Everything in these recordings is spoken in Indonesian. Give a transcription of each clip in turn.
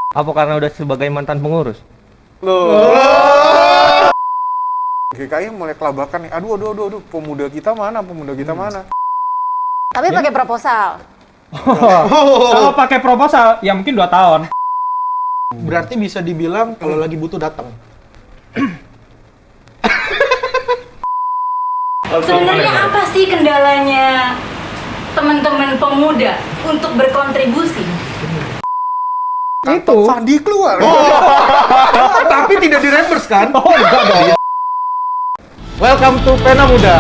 Apa karena udah sebagai mantan pengurus? Loh. GKI mulai kelabakan nih. Aduh, pemuda kita mana? Tapi pakai proposal. Kalau pakai proposal, ya mungkin 2 tahun. Berarti bisa dibilang kalau lagi butuh datang. Sebenarnya apa sih kendalanya teman-teman pemuda untuk berkontribusi? Itu Fandi keluar. tapi tidak di reverse kan? Oh, enggak dong. Welcome to Pena Muda.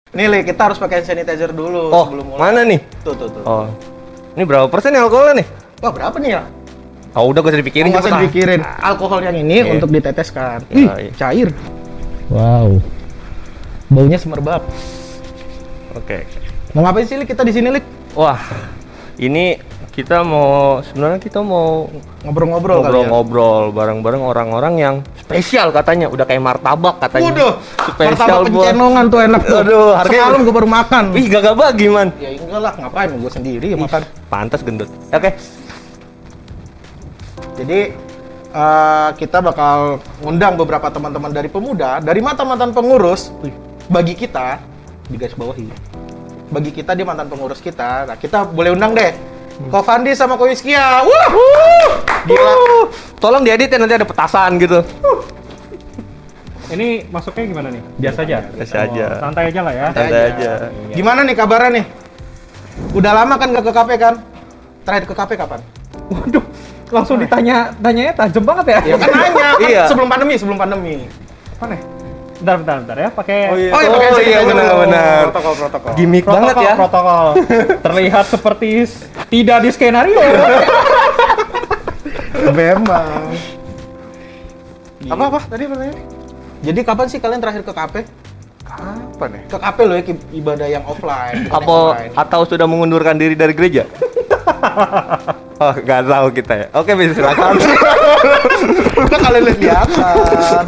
Nih, Le, kita harus pakai sanitizer dulu Oh, sebelum mulai. mana nih? Tuh. Oh, ini berapa persen ya alkoholnya nih? Wah, berapa nih ya? Oh, udah gak usah dipikirin. Nggak usah cepet lah. dipikirin. Alkohol yang ini Iya. untuk diteteskan. Iya, Ih, iya. cair. Wow. Baunya semerbak. Oke. Mau ngapain sih, Lik? Kita di sini, Lik? Wah, ini kita mau Ngobrol-ngobrol kali ya? ngobrol-ngobrol bareng-bareng orang-orang yang spesial katanya. Udah kayak martabak katanya. Waduh, spesial martabak pencenongan tuh enak tuh. Aduh, harganya- Semalam gue baru makan. Wih, gagak bagi man. Ya enggak lah, ngapain gue sendiri yang makan. Pantas gendut. Oke. Jadi kita bakal ngundang beberapa teman-teman dari pemuda, dari mantan-mantan pengurus. Bagi kita, di garis bawahi. Bagi kita dia mantan pengurus kita. Nah, kita boleh undang deh. Ko Fandi sama Ko Yuskia. Wah! Gila. Tolong diedit ya, nanti ada petasan gitu. Ini masuknya gimana nih? Biasa aja? Biasa aja. Santai aja lah ya. Santai aja. Gimana nih kabarnya nih? Udah lama kan gak ke kafe kan? Terakhir ke kafe kapan? Waduh, langsung tanyanya tajam banget ya. Ya kan nanya, kan Iya. sebelum pandemi. Apa nih? Bentar ya, pakai Oh iya, pakai Oh, sanitizer iya, dulu. benar. Protokol. Gimik banget ya. protokol. Terlihat seperti tidak di skenario. Memang. Apa tadi pertanyaannya? Jadi kapan sih kalian terakhir ke kafe? Kapan ya? Ke kafe loh ya, ibadah yang offline. bukan yang Apa online. atau sudah mengundurkan diri dari gereja? Oh, nggak tahu kita ya. Oke, bisa silakan. Udah kalian lihat di atas.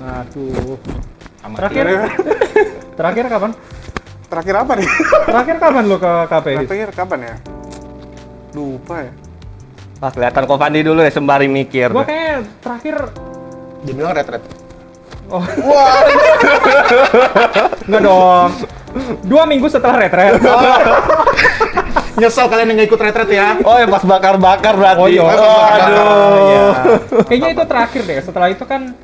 Aduh. Amatir. Terakhir kapan? Terakhir apa nih? Terakhir kapan lo ke kafe? Terakhir kapan ya? Lupa ya. Wah, kelihatan Ko Fandi dulu ya sembari mikir. Gua kayak terakhir Dia bilang retret. oh. Enggak dong. 2 minggu setelah retret. Nyesel kalian yang nggak ikut retret ya. Oh, ya pas bakar-bakar berarti. Oh, iya. Aduh. Iya. Kayaknya itu terakhir deh. Setelah itu kan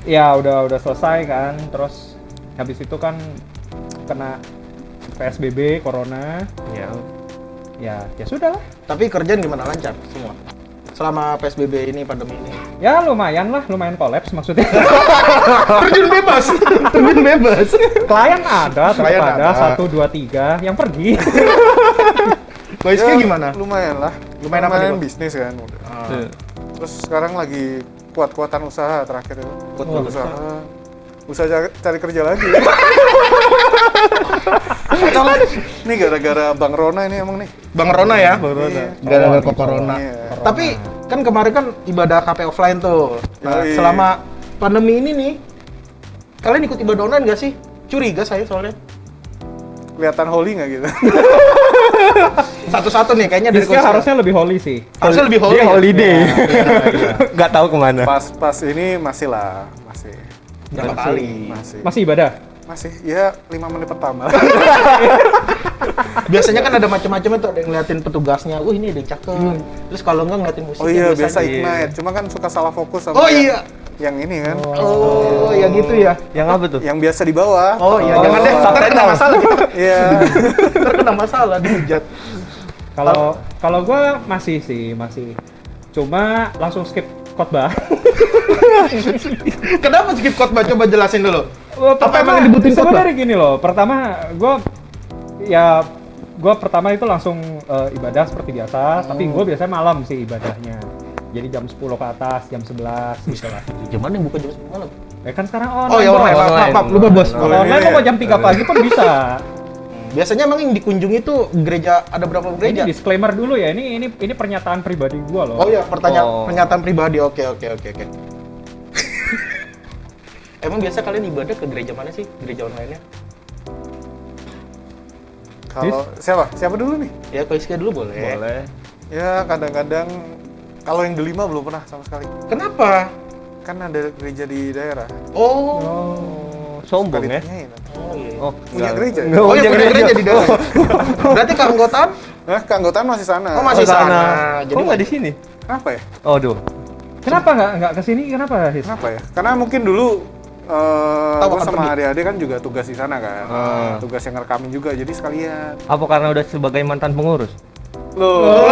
ya udah selesai kan. Terus habis itu kan kena PSBB, corona. Ya sudah lah. Tapi kerjaan gimana, lancar semua? Selama PSBB ini, pandemi ini. Ya lumayan kolaps maksudnya. Terjun bebas. Klien ada, tetap Klien ada, ada. 1, 2, 3. Yang pergi. Koisnya gimana? Lumayan lah. Lumayan apa nih, Bang? bisnis kan udah. Iya. Terus sekarang lagi kuat-kuatan usaha terakhir itu. Kuat-kuatan Usaha cari kerja lagi. Ini gara-gara Bang Rona ini emang nih. Bang Rona ya? Iya. Gara-gara corona. Iya. Tapi kan kemarin kan ibadah kafe offline tuh. Nah, Yoi. selama pandemi ini nih, kalian ikut ibadah online nggak sih? Curiga saya soalnya. Kelihatan holy nggak gitu? Satu-satu nih, kayaknya dari Rizka Koisnya. harusnya lebih holy sih. Harusnya lebih holy. Dia ya? holiday. Iya. Nggak tahu kemana. Pas ini masih. Berapa kali? Masih ibadah? Masih, ya 5 menit pertama. Biasanya kan ada macam-macam itu, ada yang ngeliatin petugasnya. Ini ada yang cakep. Terus kalau enggak ngeliatin musiknya Oh iya, biasa aja. ignite. Cuma kan suka salah fokus sama Oh iya. yang ini kan. Oh, ya gitu ya. Yang apa tuh? Yang biasa di bawah. Oh iya, jangan deh. Ntar kena masalah gitu. Iya. Ntar kena masalah dihujat. Kalau gue masih. Cuma langsung skip khotbah. Kenapa skip khotbah? Coba jelasin dulu. Apa emang yang dibutuhin khotbah? Sebenarnya gini loh. Pertama, gue pertama itu langsung ibadah seperti biasa. Tapi gue biasanya malam sih ibadahnya. Jadi jam 10 ke atas, jam 11 gitu lah. Jam mana yang buka jam 10 malam? Ya kan sekarang online. Oh ya Bos. online, maaf, lupa bos. Kalau online lo mau jam 3 pagi pun bisa. Biasanya emang yang dikunjungi tuh gereja, ada berapa Ini gereja? disclaimer dulu ya. Ini pernyataan pribadi gua loh. Oh iya, Oh. pernyataan pribadi. Oke. Emang biasa kalian ibadah ke gereja mana sih? Gereja online-nya? Kalau siapa dulu nih? Ya, Ko Iska dulu boleh. Boleh. Ya kadang-kadang kalau yang delima belum pernah sama sekali. Kenapa? Kan ada gereja di daerah. Oh. Oh, sombong ya? Ditanyain. Oh iya. Oh, Punya gereja. Enggak, Oh, iya, punya punya gereja di daerah. Berarti keanggotaan? Nah, keanggotaan masih sana. Oh, masih sana. Jadi Kok nggak di sini? Kenapa ya? Oh, duh. Kenapa nggak kesini? Kenapa, His? Kenapa ya? Karena mungkin dulu Tahu gue akan sama pergi. adik-adik kan juga tugas di sana kan. Ah. Tugas yang ngerekamin juga, jadi sekalian. Apa karena udah sebagai mantan pengurus? Loh.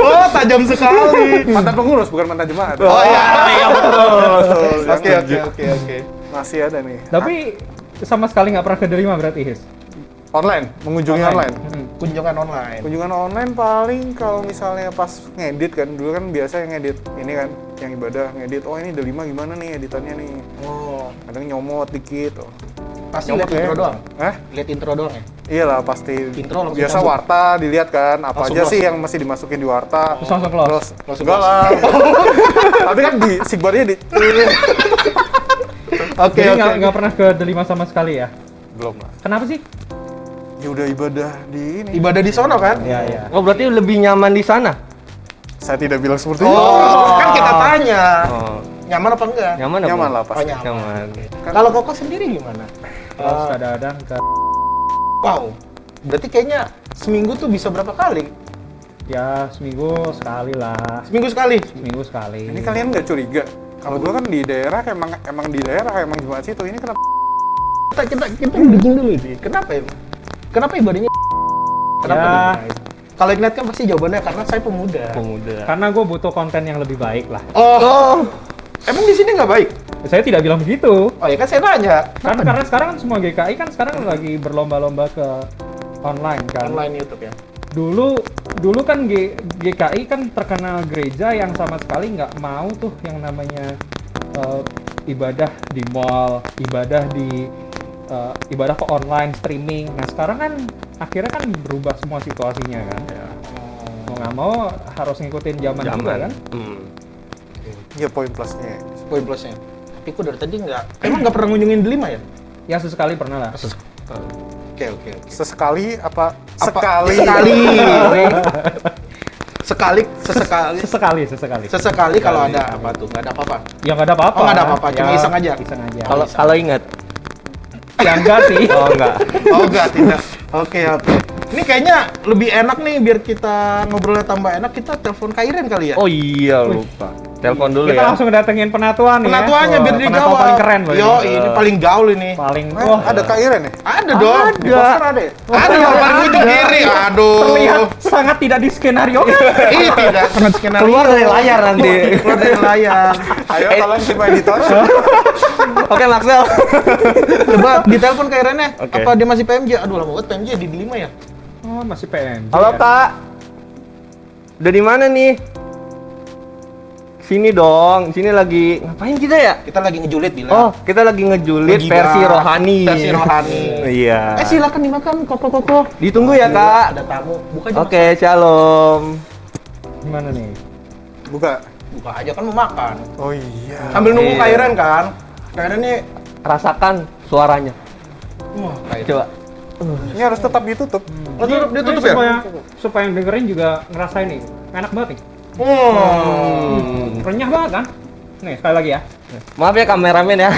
Oh, tajam sekali. Mantan pengurus bukan mantan jemaat. Oh iya. Betul. Oke. Masih ada nih. Tapi sama sekali nggak pernah keterima berarti, His? Online, mengunjungi online. Kunjungan online. Kunjungan online paling kalau misalnya pas ngedit kan, dulu kan biasa yang ngedit ini kan, yang ibadah ngedit, oh ini delima gimana nih editannya nih. Oh. Kadang nyomot dikit. Oh. Pasti Nyomot lihat intro ya. doang. Hah? Lihat intro doang ya. Iyalah pasti. Intro langsung Biasa cabut. warta dilihat kan, apa Langsung aja close. sih yang mesti dimasukin di warta. Terus langsung close. Terus enggak lah. Tapi kan di sigbarnya di Oke. Jadi nggak pernah ke Delima sama sekali ya? belum lah. Kenapa sih? Ya udah ibadah di ini. Ibadah di sono kan? Iya. Oh, berarti lebih nyaman di sana? Saya tidak bilang seperti Oh, kan kita tanya. Oh, Nyaman apa enggak? nyaman apa? Nyaman lah Oh, pasti. nyaman. Nyaman. Kalau Koko sendiri gimana? Terus kadang-kadang ke Wow. Berarti kayaknya seminggu tuh bisa berapa kali? ya seminggu sekali lah. Seminggu sekali. Seminggu sekali. Ini kalian nggak curiga? Kalau gua kan di daerah emang di daerah emang jemaat situ. Ini kenapa? Kita bikin dulu sih. Kenapa ya? Kenapa ibadahnya? Kenapa? Ya. dimulai? Kalau Ignat kan pasti jawabannya karena saya pemuda. Pemuda. Karena gue butuh konten yang lebih baik lah. Oh. Emang di sini nggak baik? Saya tidak bilang begitu. Oh ya kan saya tanya. Karena sekarang kan semua GKI kan sekarang lagi berlomba-lomba ke online kan. Online YouTube ya. Dulu kan GKI kan terkenal gereja yang sama sekali nggak mau tuh yang namanya ibadah di mall, ibadah ke online streaming. Nah sekarang kan akhirnya kan berubah semua situasinya kan. Mau nggak mau harus ngikutin zaman juga kan. Ya poin plusnya. Poin plusnya. Tapi kok dari tadi emang nggak pernah ngunjungin Delima ya? Ya sesekali pernah lah. Oke. Sesekali apa? Sekali. Sesekali kalau ada apa tuh? Nggak ada apa-apa. Ya nggak ada apa-apa. Oh, nggak ada apa-apa, cuma iseng aja. Iseng aja. Kalau ingat. ya enggak sih. Oh, enggak. Oh enggak, tidak. Oke. Ini kayaknya lebih enak nih biar kita ngobrolnya tambah enak, kita telepon Kairen kali ya? Oh iya, lupa. Telepon dulu Kita ya. langsung datengin penatuan nih Penatuannya ya. biar Penatua dijawab. paling keren loh Yo, ini paling gaul ini. Paling Ada Kairen ya? Ada dong. Di poster ada ya? Ada yang paling ujung kiri. Aduh. terlihat sangat tidak di skenario. Ih, tidak sangat skenario. Keluar dari layar nanti. Keluar dari layar. Ayo kalian coba editor. Oke, Maxwell. Coba ditelepon Kairennya. Oke. Apa dia masih PMJ? Aduh, lama banget PMJ di Delima ya. Oh, masih PM. Halo, Kak. Udah di mana nih? Sini dong. Sini lagi ngapain kita ya? Kita lagi ngejulit bilang. Oh, kita lagi ngejulit Ngegibah. versi rohani. Versi rohani. Iya. Silakan dimakan koko. Ditunggu ya, Kak. Ada tamu. Buka aja. Oke, shalom. Gimana nih? Buka. Buka aja kan mau makan. Oh iya. Sambil nunggu Iya. Kairen kan. Kairen nih. Rasakan suaranya. Wah, Kairen. Coba. Ini harus tetap ditutup. Oh, dia tutup ya? Supaya yang dengerin juga ngerasain nih. Enak banget nih. Renyah banget kan? Nih, sekali lagi ya. Maaf ya kameramen ya.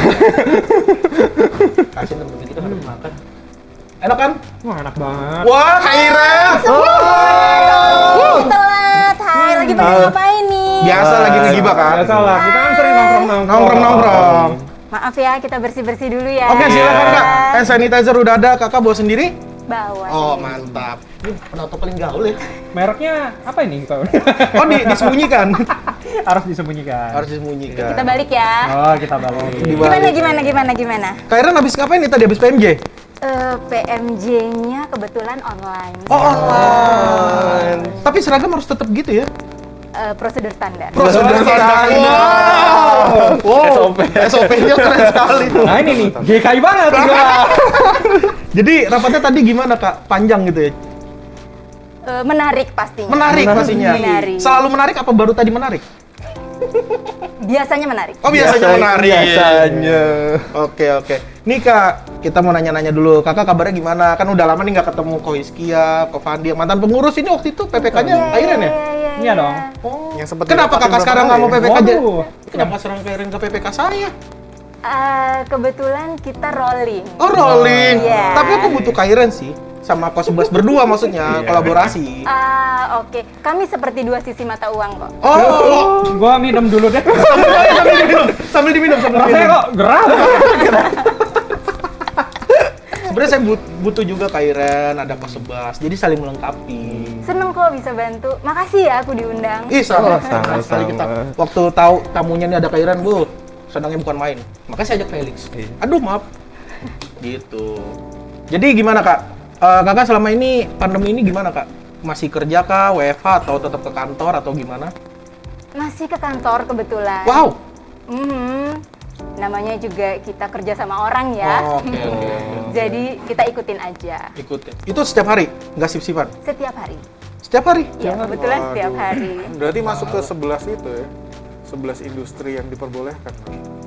Kasih temen kita harus makan. Enak kan? Wah, enak banget. Wah, Kairen. Telat. Hai, lagi pada ngapain nih? Biasa lagi ngegibah kan? Biasa lah, kita kan sering nongkrong-nongkrong. Nongkrong. Maaf ya, kita bersih-bersih dulu ya. Oke, silakan Kak. Hand sanitizer udah ada, Kakak bawa sendiri? Bawa. Oh, sendiri. mantap. Ini penonton paling gaul ya. Mereknya apa ini? Oh, disembunyikan. Harus disembunyikan. Harus disembunyikan. Kita balik ya. Oh, kita balik. Gimana? Kairen habis ngapain nih tadi habis PMJ? PMJ-nya kebetulan online. Oh, online. Tapi seragam harus tetap gitu ya? Prosedur standar. Prosedur standar. Wow. SOP-nya keren sekali tuh. Nah ini nih, GKI banget. Jadi rapatnya tadi gimana Kak? Panjang gitu ya? Menarik pastinya. Menarik pastinya. Menarik. Selalu menarik apa baru tadi menarik? Biasanya menarik. Oh biasanya menarik. Biasanya. Oke. Nih Kak, kita mau nanya-nanya dulu. Kakak kabarnya gimana? Kan udah lama nih nggak ketemu Ko Hizkia, Ko Fandi, yang mantan pengurus ini waktu itu PPK-nya Kairen ya? Iya dong. Oh. Yang sempet Kenapa didapatin Kakak sekarang berapa nggak mau kali PPK aja? Waduh. Kenapa sekarang Kairen ke PPK saya? Kebetulan kita rolling. Oh rolling. Iya. Tapi aku butuh Kairen sih. Sama Ko 11 berdua maksudnya, kolaborasi. Oke. Kami seperti dua sisi mata uang kok. Oh, Gua minum dulu deh. sambil diminum. Rasanya kok gerah. Sebenarnya saya butuh juga Kairen, ada Ko 11. Jadi saling melengkapi. Seneng kok bisa bantu. Makasih ya aku diundang. Ih, sama sama-sama. sekali kita. Waktu tahu tamunya nih ada Kairen, Bu. Senangnya bukan main. Makanya saya ajak Felix. Aduh, maaf. Gitu. Jadi gimana, Kak? Kakak selama ini pandemi ini gimana, Kak? Masih kerja kah, WFH atau tetap ke kantor atau gimana? Masih ke kantor kebetulan. Wow. Namanya juga kita kerja sama orang ya. Oke. Jadi kita ikutin aja. Ikutin. Itu setiap hari, nggak sip-sipan? Setiap hari. Setiap hari? Ya, kebetulan setiap hari. Berarti masuk ke 11 itu ya? 11 industri yang diperbolehkan.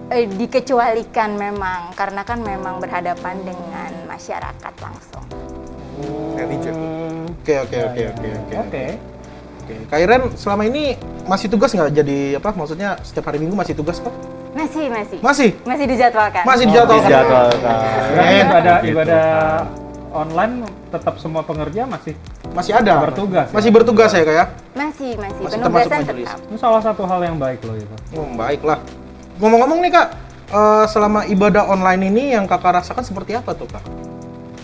Dikecualikan memang, karena kan memang berhadapan dengan masyarakat langsung. Netizen. Oke. Oke. Kairen selama ini masih tugas nggak jadi apa? Maksudnya setiap hari Minggu masih tugas kok? Masih. Masih dijadwalkan. Masih dijadwalkan. Dijadwalkan. Berarti Gitu. ibadah online tetap semua pengerja masih Masih ada. Bertugas ya? Masih bertugas ya, Kak ya? Masih. Masih termasuk Penugasan majelis. tetap. itu salah satu hal yang baik loh itu. Oh, baiklah. Ngomong-ngomong nih, Kak, selama ibadah online ini yang Kakak rasakan seperti apa tuh, Kak?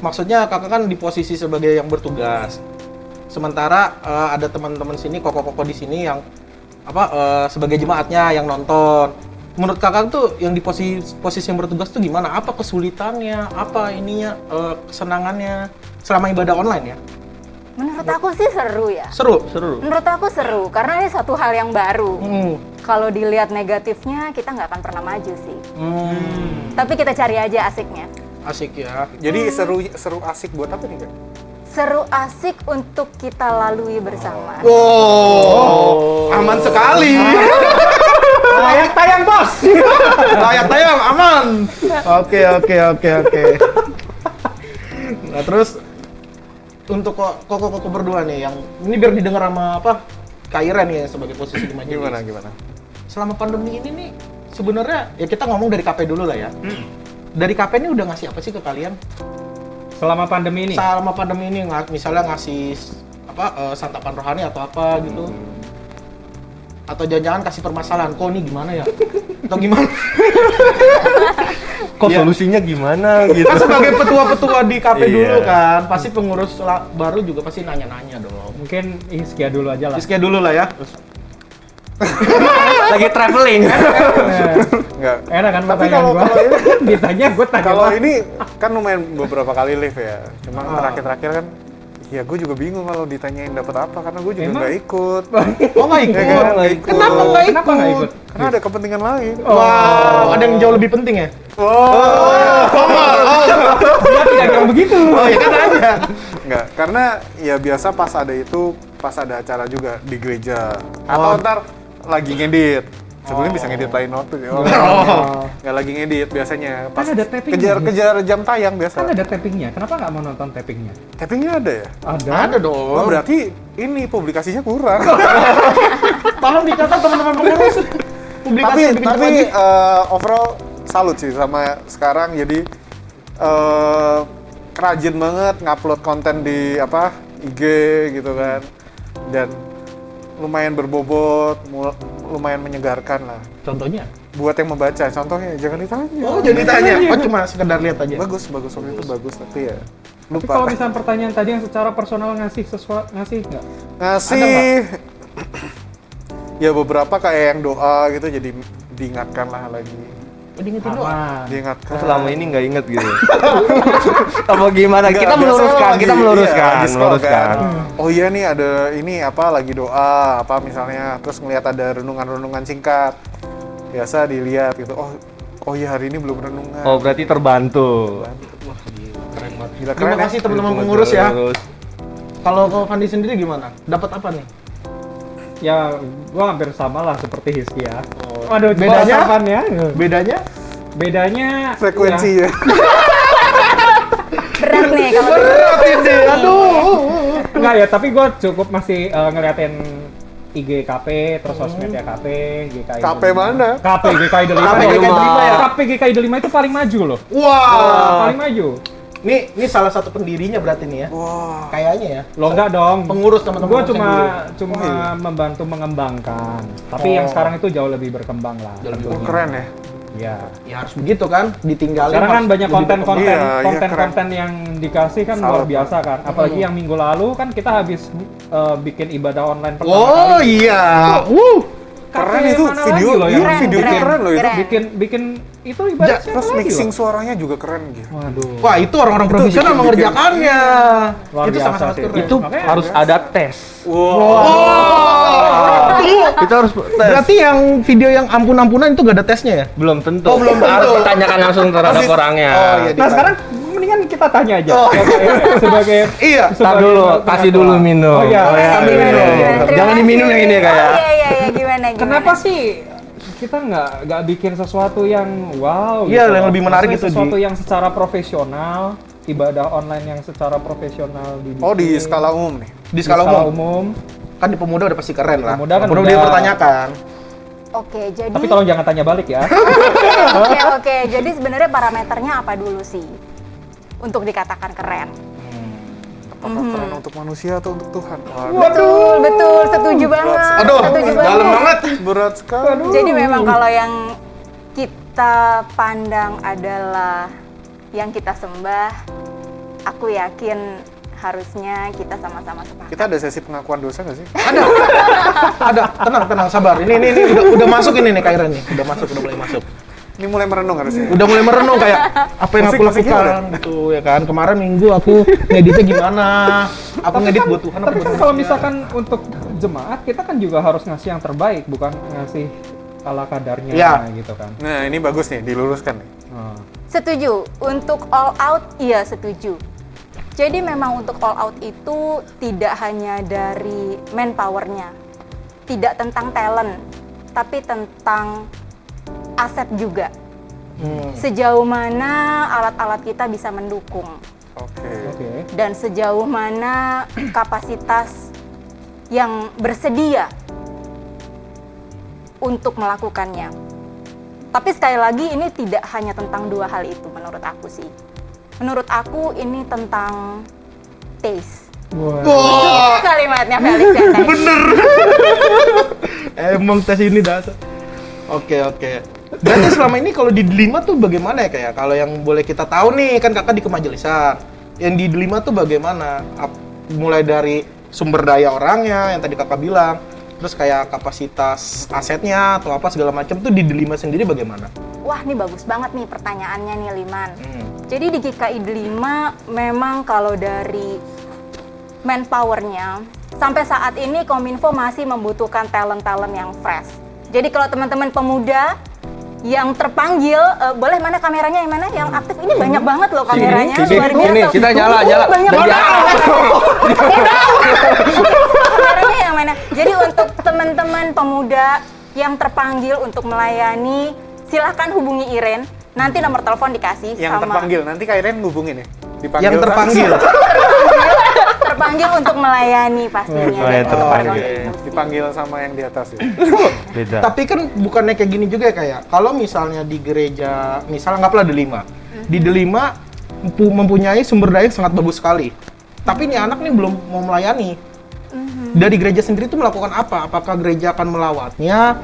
Maksudnya Kakak kan di posisi sebagai yang bertugas. Sementara ada teman-teman sini, koko-koko di sini yang sebagai jemaatnya yang nonton. Menurut Kakak tuh yang di posisi yang bertugas tuh gimana? Apa kesulitannya? Apa ininya kesenangannya selama ibadah online ya? Menurut aku sih seru ya. Seru. Menurut aku seru, karena ini satu hal yang baru. Hmm. Kalau dilihat negatifnya, kita nggak akan pernah maju sih. Tapi kita cari aja asiknya. Asik ya. Jadi seru asik buat apa nih, Kak? Seru asik untuk kita lalui bersama. Wow, aman sekali. Layak tayang, Bos. Layak tayang, aman. Oke. Nah terus untuk koko berdua nih, yang ini biar didengar sama Kairen ya sebagai posisi di majelis. Gimana? Selama pandemi ini nih, sebenarnya ya kita ngomong dari KP dulu lah ya. Dari KP ini udah ngasih apa sih ke kalian? Selama pandemi ini. Selama pandemi ini misalnya ngasih santapan rohani atau apa gitu. Atau jangan-jangan kasih permasalahan, kok ini gimana ya? Atau gimana? Kok solusinya gimana gitu? Kan sebagai petua-petua di KP Iya. dulu kan, pasti pengurus baru juga pasti nanya-nanya dong. Mungkin Hizkia dulu aja lah. Rizky dulu lah ya. Lagi traveling. Enggak. Enak kan Tapi pertanyaan gua? Ditanya gua tanya. Kalau apa? ini kan lumayan beberapa kali live ya. Cuma terakhir-terakhir kan ya gue juga bingung kalau ditanyain dapat apa karena gue juga Emang? nggak ikut. Oh nggak ikut? Ya kan? Nggak ikut. Kenapa nggak ikut? Kenapa nggak ikut? Karena ada kepentingan lain. Wow, ada yang jauh lebih penting ya? Dia tidak bilang begitu. Oh ya kan aja. Enggak, karena ya biasa pas ada acara juga di gereja. Atau ntar lagi ngedit. Sebenarnya bisa ngedit lain waktu ya. Nggak lagi ngedit biasanya. Pas Kan ada tappingnya, kejar-kejar jam tayang biasa. Kan ada tappingnya. Kenapa nggak mau nonton tappingnya? Tappingnya ada ya? Ada Oh, dong. berarti ini publikasinya kurang. Tolong dicatat teman-teman pengurus. Publikasi yang bikin tapi lagi. overall salut sih sama sekarang jadi rajin banget ngupload konten di IG gitu kan, dan lumayan berbobot, lumayan menyegarkan lah Contohnya? buat yang membaca. Contohnya jangan ditanya. Oh jadi tanya? Oh cuma sekedar lihat aja? Bagus waktu itu bagus, tapi ya Tapi lupa. kalau misalnya pertanyaan tadi yang secara personal ngasih sesuatu, ngasih nggak? Ngasih ya beberapa kayak yang doa gitu, jadi diingatkan lah lagi. Oh diingetin doang? Aman. Diingatkan. Selama ini nggak inget gitu. Apa gimana? Nggak, Kita biasanya meluruskan, lagi- kita meluruskan, iya, lagi scroll meluruskan. kan. Oh iya nih ada ini lagi doa misalnya, terus ngelihat ada renungan-renungan singkat. Biasa dilihat gitu. Oh iya hari ini belum renungan. Oh berarti terbantu. Wah gila, keren banget. Gila, Terima keren ya. kasih teman-teman pengurus ya. Kalau Fandi sendiri gimana? Dapat apa nih? Ya, gua hampir sama lah seperti Hizky ya. Oh. Waduh, Bedanya? ya. Bedanya? Bedanya Frekuensi ya. Berat nih kalau Berat ini, aduh. Enggak ya, tapi gue cukup masih ngeliatin IG KP, terus sosmednya KP, GKI. KP mana? KP GKI Delima. KP GKI Delima ya? KP GKI Delima itu paling maju loh. Wah. Paling maju. Ini salah satu pendirinya berarti nih ya. Wah. Kayaknya ya. Lo enggak dong. Pengurus teman-teman. Gue pengurus yang dulu. cuma membantu mengembangkan. Tapi yang sekarang itu jauh lebih berkembang lah. Jauh lebih tentunya. Keren ya. Ya. Ya harus begitu kan, ditinggalin. Sekarang kan harus banyak jadi konten-konten Iya, iya, konten-konten yang dikasih kan luar Salut, biasa kan. Apalagi yang minggu lalu kan kita habis bikin ibadah online pertama Oh kali. iya. Keren Kafe itu mana video, lagi loh yang Keren, videonya keren, keren loh itu. keren. bikin itu ibadah siapa Terus lagi mixing loh? suaranya juga keren gitu. Waduh. Wah, itu orang-orang profesional bikin- mengerjakannya. Luar Itu biasa sangat-sangat sih. keren. Itu Makanya harus ada tes. Itu harus tes. Berarti yang video yang ampun-ampunan itu gak ada tesnya ya? Belum tentu. Oh, belum tentu. Harus ditanyakan langsung terhadap orangnya. Oh, iya. Nah sekarang mendingan kita tanya aja sebagai Iya. Tar dulu, kasih dulu minum. Oh iya. Sambil Gimana, minum. gimana? Terima Jangan kasih. diminum yang ini kayak. Oh, iya, gimana? Kenapa sih kita nggak bikin sesuatu yang wow? Iya, gitu yang loh. lebih menarik Maksudnya gitu, sesuatu Ji. yang secara profesional, ibadah online yang secara profesional dibikin. Oh, di skala umum nih. Di skala umum. umum. Kan di pemuda udah pasti keren lah. Pemuda kan Pemuda udah. dipertanyakan. Oke, jadi Tapi tolong jangan tanya balik ya. Oke. Jadi sebenarnya parameternya apa dulu sih untuk dikatakan keren? Apakah keren untuk manusia atau untuk Tuhan? Waduh, Betul, setuju banget. Aduh, setuju dalam banget. berat sekali. Jadi memang kalau yang kita pandang adalah yang kita sembah, aku yakin harusnya kita sama-sama sepakat. Kita ada sesi pengakuan dosa nggak sih? Ada, tenang, sabar. Ini udah masuk ini nih Kairan nih. Udah mulai masuk. Ini mulai merenung harusnya. Udah mulai merenung kayak apa yang aku Musik-musiknya lakukan gitu ya kan. Kemarin minggu aku ngeditnya gimana? Aku ngedit buat Tuhan apa Tapi buat kan kalau manusia? misalkan untuk jemaat kita kan juga harus ngasih yang terbaik, bukan ngasih ala kadarnya Iya. gitu kan. Nah, ini bagus nih, diluruskan nih. Nah. Setuju. Untuk all out, iya setuju. Jadi memang untuk all out itu tidak hanya dari manpower-nya, tidak tentang talent, tapi tentang aset juga. Sejauh mana alat-alat kita bisa mendukung Oke. dan sejauh mana kapasitas yang bersedia untuk melakukannya. Tapi sekali lagi ini tidak hanya tentang dua hal itu menurut aku sih. Menurut aku ini tentang taste. Wah, Kalimatnya Felix ya tadi. emang tes ini dasar. Oke. Berarti selama ini kalau di Delima tuh bagaimana ya kayak? Kalau yang boleh kita tahu nih kan kakak di kemajelisar. Yang di Delima tuh bagaimana? Mulai dari sumber daya orangnya yang tadi kakak bilang, terus kayak kapasitas asetnya atau apa segala macam tuh di Delima sendiri bagaimana? Wah, ini bagus banget nih pertanyaannya nih Liman. Jadi di GKI Delima memang kalau dari manpower-nya sampai saat ini Kominfo masih membutuhkan talent-talent yang fresh. Jadi kalau teman-teman pemuda yang terpanggil, boleh mana kameranya yang mana yang aktif? Ini banyak banget loh kameranya, Sini, luar sini, biasa. kita nyala. Banyak Dan banget. Kameranya yang mana? Jadi untuk teman-teman pemuda yang terpanggil untuk melayani, silahkan hubungi Iren. Nanti nomor telepon dikasih Yang sama terpanggil, nanti Kak Iren ngubungin ya? Dipanggil Yang terpanggil. terpanggil untuk melayani pastinya. Oh, yang Dan terpanggil. orang-orang Dipanggil sama yang di atas ya? Beda. Tapi kan bukannya kayak gini juga ya kayak kalau misalnya di gereja, misalnya anggaplah Delima. Di Delima mempunyai sumber daya yang sangat bagus sekali. Tapi ini anak nih belum mau melayani. Dari gereja sendiri itu melakukan apa? Apakah gereja akan melawatnya?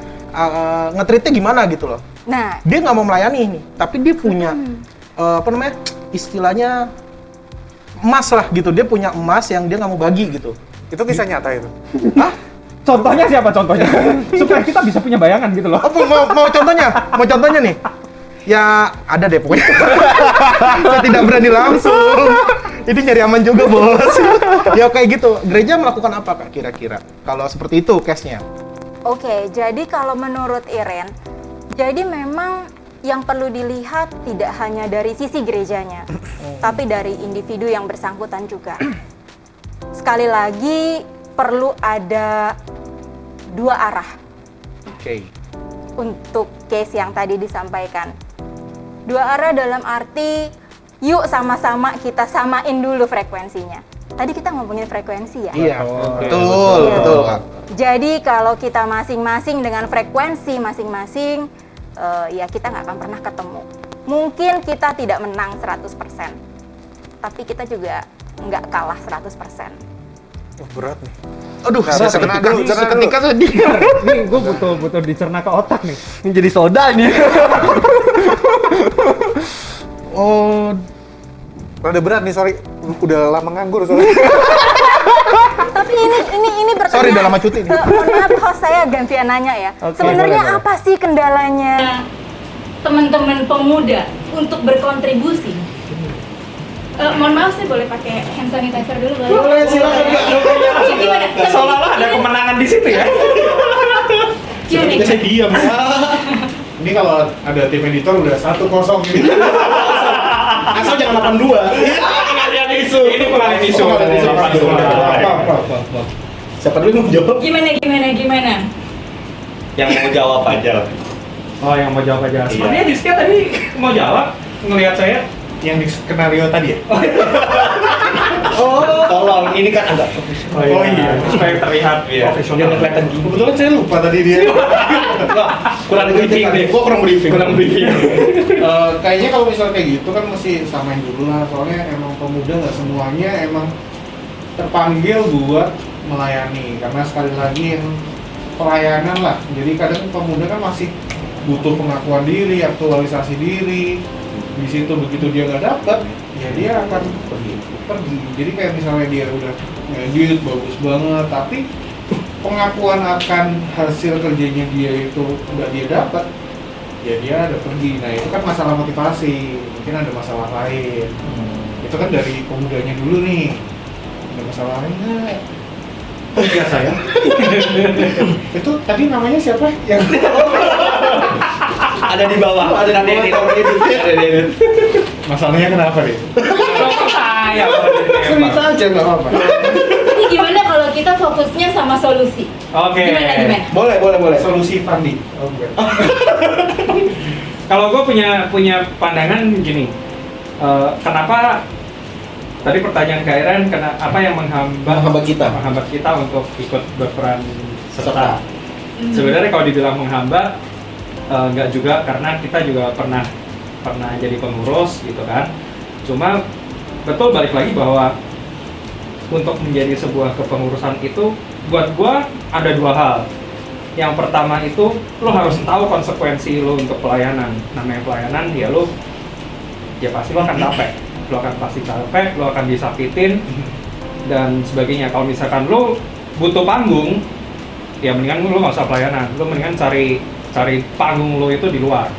Nge-treatnya gimana gitu loh. Nah, Dia nggak mau melayani nih, tapi dia punya apa namanya? Istilahnya emas lah gitu. Dia punya emas yang dia nggak mau bagi gitu. Itu kisah nyata itu? Hah? Contohnya siapa contohnya? Supaya kita bisa punya bayangan gitu loh. Oh, mau contohnya? Mau contohnya nih? Ya ada deh pokoknya. Saya tidak berani langsung. Ini nyari aman juga bos. Ya kayak gitu. Gereja melakukan apa kak kira-kira? Kalau seperti itu case-nya? oke, jadi kalau menurut Iren, jadi memang yang perlu dilihat tidak hanya dari sisi gerejanya, tapi dari individu yang bersangkutan juga. Sekali lagi, perlu ada dua arah Oke. untuk case yang tadi disampaikan. Dua arah dalam arti, yuk sama-sama kita samain dulu frekuensinya. Tadi kita ngomongin frekuensi ya? Iya, Oke. betul, Iya. betul, Kak. Jadi kalau kita masing-masing dengan frekuensi masing-masing, ya kita nggak akan pernah ketemu. Mungkin kita tidak menang 100%, tapi kita juga nggak kalah 100%. Berat nih. Aduh, Nah, saya cerna dulu, cerna seketika dulu. sedih. Nih gue butuh dicerna ke otak nih. Ini jadi soda nih. Oh, Rada berat nih, sorry. Udah lama nganggur soalnya. Tapi ini bertanya. Sorry, udah lama cuti nih. Mohon maaf, host saya gantian nanya ya. Oke, Sebenarnya boleh, boleh. apa sih kendalanya teman-teman pemuda untuk berkontribusi? Mohon maaf, saya boleh pakai hand sanitizer dulu kali? Boleh, silakan. Gimana? Seolah-olah ada kemenangan di situ ya. Gimana? Saya diam. Ini kalau ada tim editor udah 1-0 gitu. asal jangan 82. Ini pengalian isu. Siapa dulu yang mau jawab? Gimana? Yang mau jawab aja lah. Oh, yang mau jawab aja. Sebenarnya Diska tadi mau jawab, ngelihat saya. Yang di skenario tadi ya? Tolong, ini kan agak profesional. Oh iya. Supaya terlihat Iya. profesional. Jangan kelihatan gini. Kebetulan saya lupa tadi dia. Kurang briefing deh. Gua kurang briefing. briefing. Kayaknya kalau misalnya kayak gitu kan mesti samain dulu lah. Soalnya emang pemuda nggak semuanya emang terpanggil buat melayani. Karena sekali lagi yang pelayanan lah. Jadi kadang pemuda kan masih butuh pengakuan diri, aktualisasi diri. Di situ begitu dia nggak dapat, ya dia akan pergi. Jadi kayak misalnya dia udah ngedit bagus banget, tapi pengakuan akan hasil kerjanya dia itu nggak dia dapat, ya dia ada pergi. Nah itu kan masalah motivasi, mungkin ada masalah lain. Itu kan dari pemudanya dulu nih, ada masalah lain nggak? Oh iya saya. Itu tadi namanya siapa? Yang Ada di bawah. Ada di edit. masalahnya kenapa nih? Saya. Cerita aja nggak apa-apa. Ini gimana kalau kita fokusnya sama solusi? Oke. Gimana? Boleh. Solusi Fandi. Oh, bukan. Kalau gue punya pandangan gini, kenapa tadi pertanyaan Kak Iren, apa yang menghambat kita untuk ikut berperan serta? Sebenarnya kalau dibilang menghambat, nggak juga, karena kita juga pernah jadi pengurus gitu kan. Cuma betul balik lagi bahwa untuk menjadi sebuah kepengurusan itu buat gua ada dua hal. Yang pertama itu lo harus tahu konsekuensi lo untuk pelayanan. Namanya pelayanan ya pasti lo akan capek. Lo akan pasti capek, lo akan disakitin dan sebagainya. Kalau misalkan lo butuh panggung, ya mendingan lo nggak usah pelayanan. Lo mendingan cari panggung lo itu di luar.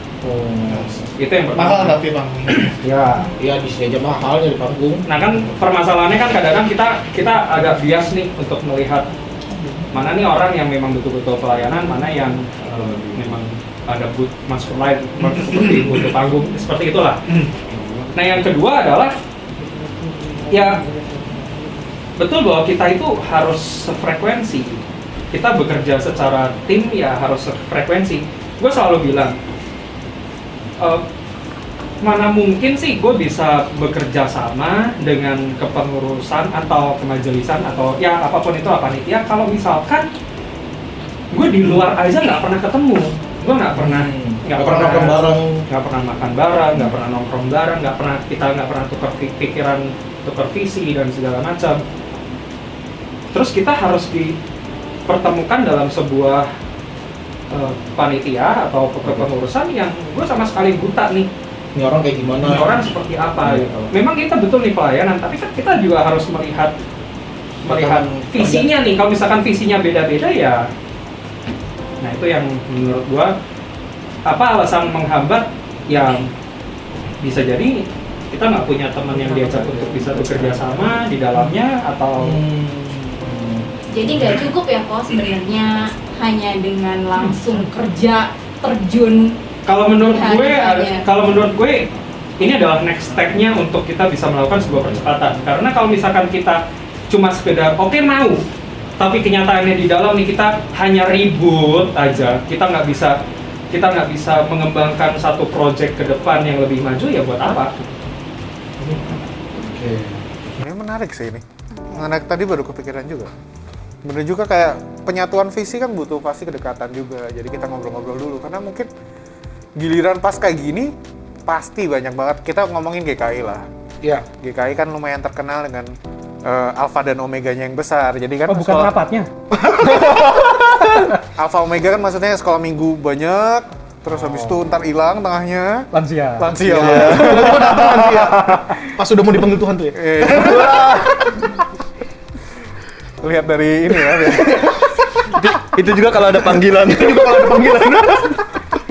Itu yang pertama. Mahal tapi panggungnya. Ya di sini aja mahal di panggung. Nah kan permasalahannya kan kadang-kadang kita agak bias nih untuk melihat mana nih orang yang memang betul-betul pelayanan, mana yang memang ada masuk live seperti butuh panggung, seperti itulah. Nah yang kedua adalah ya betul bahwa kita itu harus sefrekuensi. Kita bekerja secara tim ya harus sefrekuensi. Gue selalu bilang mana mungkin sih gue bisa bekerja sama dengan kepengurusan atau kemajelisan atau ya apapun itu panitia kalau misalkan gue di luar aja nggak pernah ketemu, gue nggak pernah makan bareng, nggak pernah makan bareng, nggak pernah nongkrong bareng, kita nggak pernah tukar pikiran, tukar visi dan segala macam. Terus kita harus dipertemukan dalam sebuah panitia atau kepengurusan yang gue sama sekali buta nih. Ini orang kayak gimana? Ini orang seperti apa gitu. Memang kita betul nih pelayanan, tapi kan kita juga harus melihat visinya nih. Kalau misalkan visinya beda-beda ya, nah itu yang menurut gua alasan menghambat yang bisa jadi kita nggak punya teman yang diajak untuk bisa bekerja sama di dalamnya atau Jadi nggak cukup ya kok sebenarnya hanya dengan langsung kerja terjun Kalau menurut gue, Hanya. kalau menurut gue ini adalah next step-nya untuk kita bisa melakukan sebuah percepatan. Karena kalau misalkan kita cuma sekedar oke mau, tapi kenyataannya di dalam nih kita hanya ribut aja, kita nggak bisa mengembangkan satu project ke depan yang lebih maju, ya buat apa? Ini menarik sih ini. Menarik, tadi baru kepikiran juga. Bener juga, kayak penyatuan visi kan butuh pasti kedekatan juga. Jadi kita ngobrol-ngobrol dulu, karena mungkin giliran pas kayak gini pasti banyak banget. Kita ngomongin GKI lah. Iya. GKI kan lumayan terkenal dengan alfa dan omeganya yang besar. Jadi kan Oh, bukan sekolah- rapatnya? alfa omega kan maksudnya sekolah minggu banyak, terus habis itu ntar hilang tengahnya. Lansia. Lansia. Pas udah mau dipanggil Tuhan tuh ya. Lihat dari ini ya. Itu juga kalau ada panggilan. Juga kalau ada panggilan.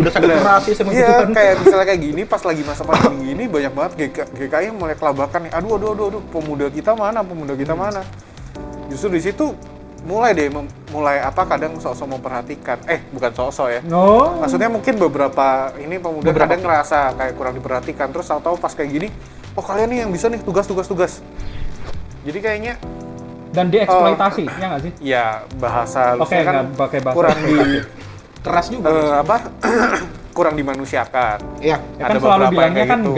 Udah sangat keras sih sama Iya, Tuhan. kayak misalnya kayak gini, pas lagi masa pandemi gini banyak banget GKI yang mulai kelabakan nih. Aduh, pemuda kita mana? Justru di situ mulai kadang sok-sok memperhatikan. Bukan sok-sok ya. No. Maksudnya mungkin beberapa pemuda kadang ngerasa kayak kurang diperhatikan, terus tahu-tahu pas kayak gini, oh kalian nih yang bisa nih tugas. Jadi kayaknya Dan dieksploitasi, ya nggak sih? ya bahasa Oke, halusnya kan nggak pakai bahasa. kurang Keras juga. kurang dimanusiakan. Iya. Ya kan Ada selalu beberapa bilangnya yang kayak kan gitu.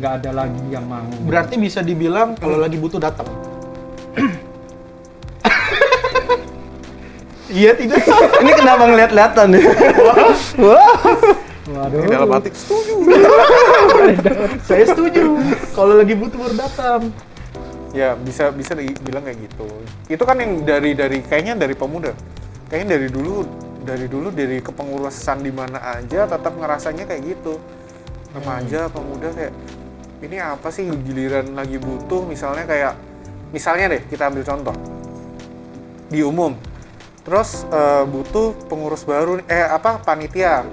nggak ada lagi yang mau. Berarti bisa dibilang kalau lagi butuh datang. Iya tidak. Ini kenapa ngeliat-liatan ya? Wah. Waduh. Ini dalam hati setuju. Saya setuju. Kalau lagi butuh baru datang. Ya bisa dibilang kayak gitu. Itu kan yang dari kayaknya dari pemuda. Kayaknya dari dulu dari kepengurusan di mana aja tetap ngerasanya kayak gitu. Remaja, pemuda kayak ini apa sih giliran lagi butuh, misalnya deh kita ambil contoh. Di umum. Terus butuh pengurus baru panitia.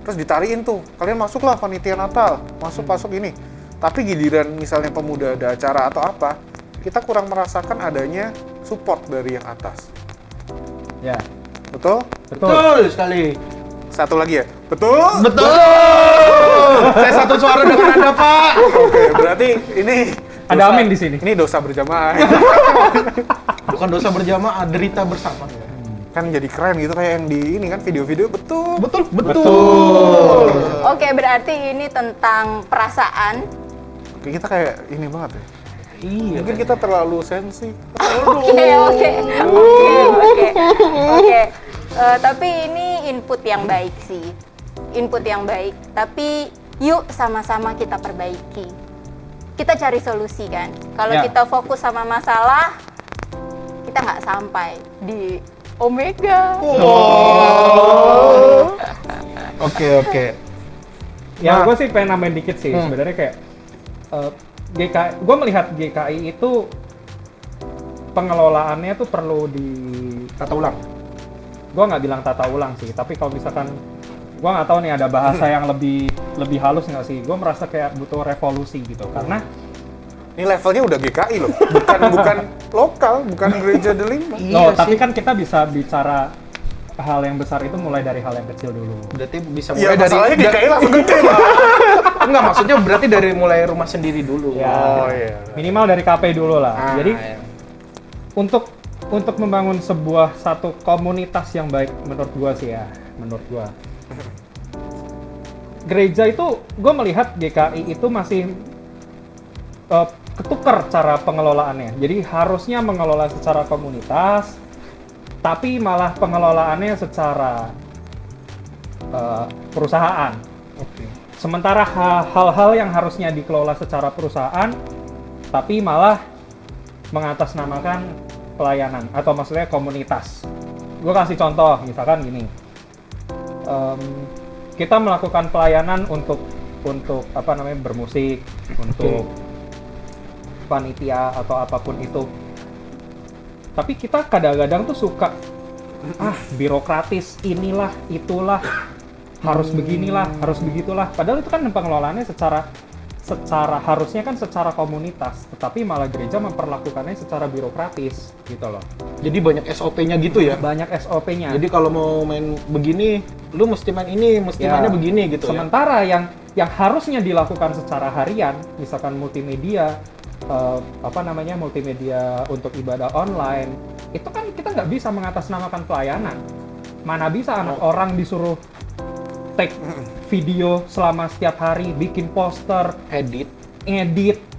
Terus ditariin tuh, kalian masuklah panitia Natal, masuk ini. Tapi giliran misalnya pemuda ada acara atau apa, kita kurang merasakan adanya support dari yang atas. Ya, Betul? betul. Sekali. Satu lagi ya? Betul? Betul. Saya satu suara dengan Anda, Pak. Oke, berarti ini Ada amin di sini. Ini dosa berjamaah. Bukan dosa berjamaah, derita bersama. Kan jadi keren gitu kayak yang di ini kan video-video betul. Betul. Oke, berarti ini tentang perasaan. Kita kayak ini banget ya. Iya. Mungkin kita terlalu sensi. Oke. Tapi ini input yang baik sih. Input yang baik. Tapi yuk sama-sama kita perbaiki. Kita cari solusi kan. Kalau Ya. kita fokus sama masalah, kita nggak sampai di Omega. Oke. Ya, gue sih pengen nambahin dikit sih. Sebenarnya kayak GKI, gue melihat GKI itu pengelolaannya tuh perlu Tata ulang. gue nggak bilang tata ulang sih, tapi kalau misalkan gue nggak tahu nih ada bahasa yang lebih halus nggak sih, gue merasa kayak butuh revolusi gitu, karena Ini levelnya udah GKI loh. Bukan lokal, bukan gereja delima. Iya tapi sih. kan kita bisa bicara hal yang besar itu mulai dari hal yang kecil dulu. Berarti bisa Iya, mulai dari masalahnya GKI langsung gede lah. Enggak, maksudnya berarti dari mulai rumah sendiri dulu. Ya, Oh iya. minimal dari KP dulu lah. Ah, Jadi iya. untuk membangun sebuah satu komunitas yang baik menurut gua sih ya, menurut gua. Gereja itu gua melihat GKI itu masih ketukar cara pengelolaannya. Jadi harusnya mengelola secara komunitas, tapi malah pengelolaannya secara perusahaan. Oke. Sementara hal-hal yang harusnya dikelola secara perusahaan, tapi malah mengatasnamakan pelayanan atau maksudnya komunitas. Gue kasih contoh, misalkan gini, kita melakukan pelayanan untuk bermusik, untuk panitia atau apapun itu. Tapi kita kadang-kadang tuh suka birokratis, inilah, itulah, harus beginilah, harus begitulah. Padahal itu kan pengelolaannya harusnya kan secara komunitas, tetapi malah gereja memperlakukannya secara birokratis gitu loh. Jadi banyak SOP-nya gitu ya. Banyak SOP-nya. Jadi kalau mau main begini, lu mesti main ini, mesti Ya. mainnya begini gitu ya. Sementara yang harusnya dilakukan secara harian, misalkan multimedia, multimedia untuk ibadah online, itu kan kita nggak bisa mengatasnamakan pelayanan. Mana bisa anak orang disuruh take video selama setiap hari, bikin poster, edit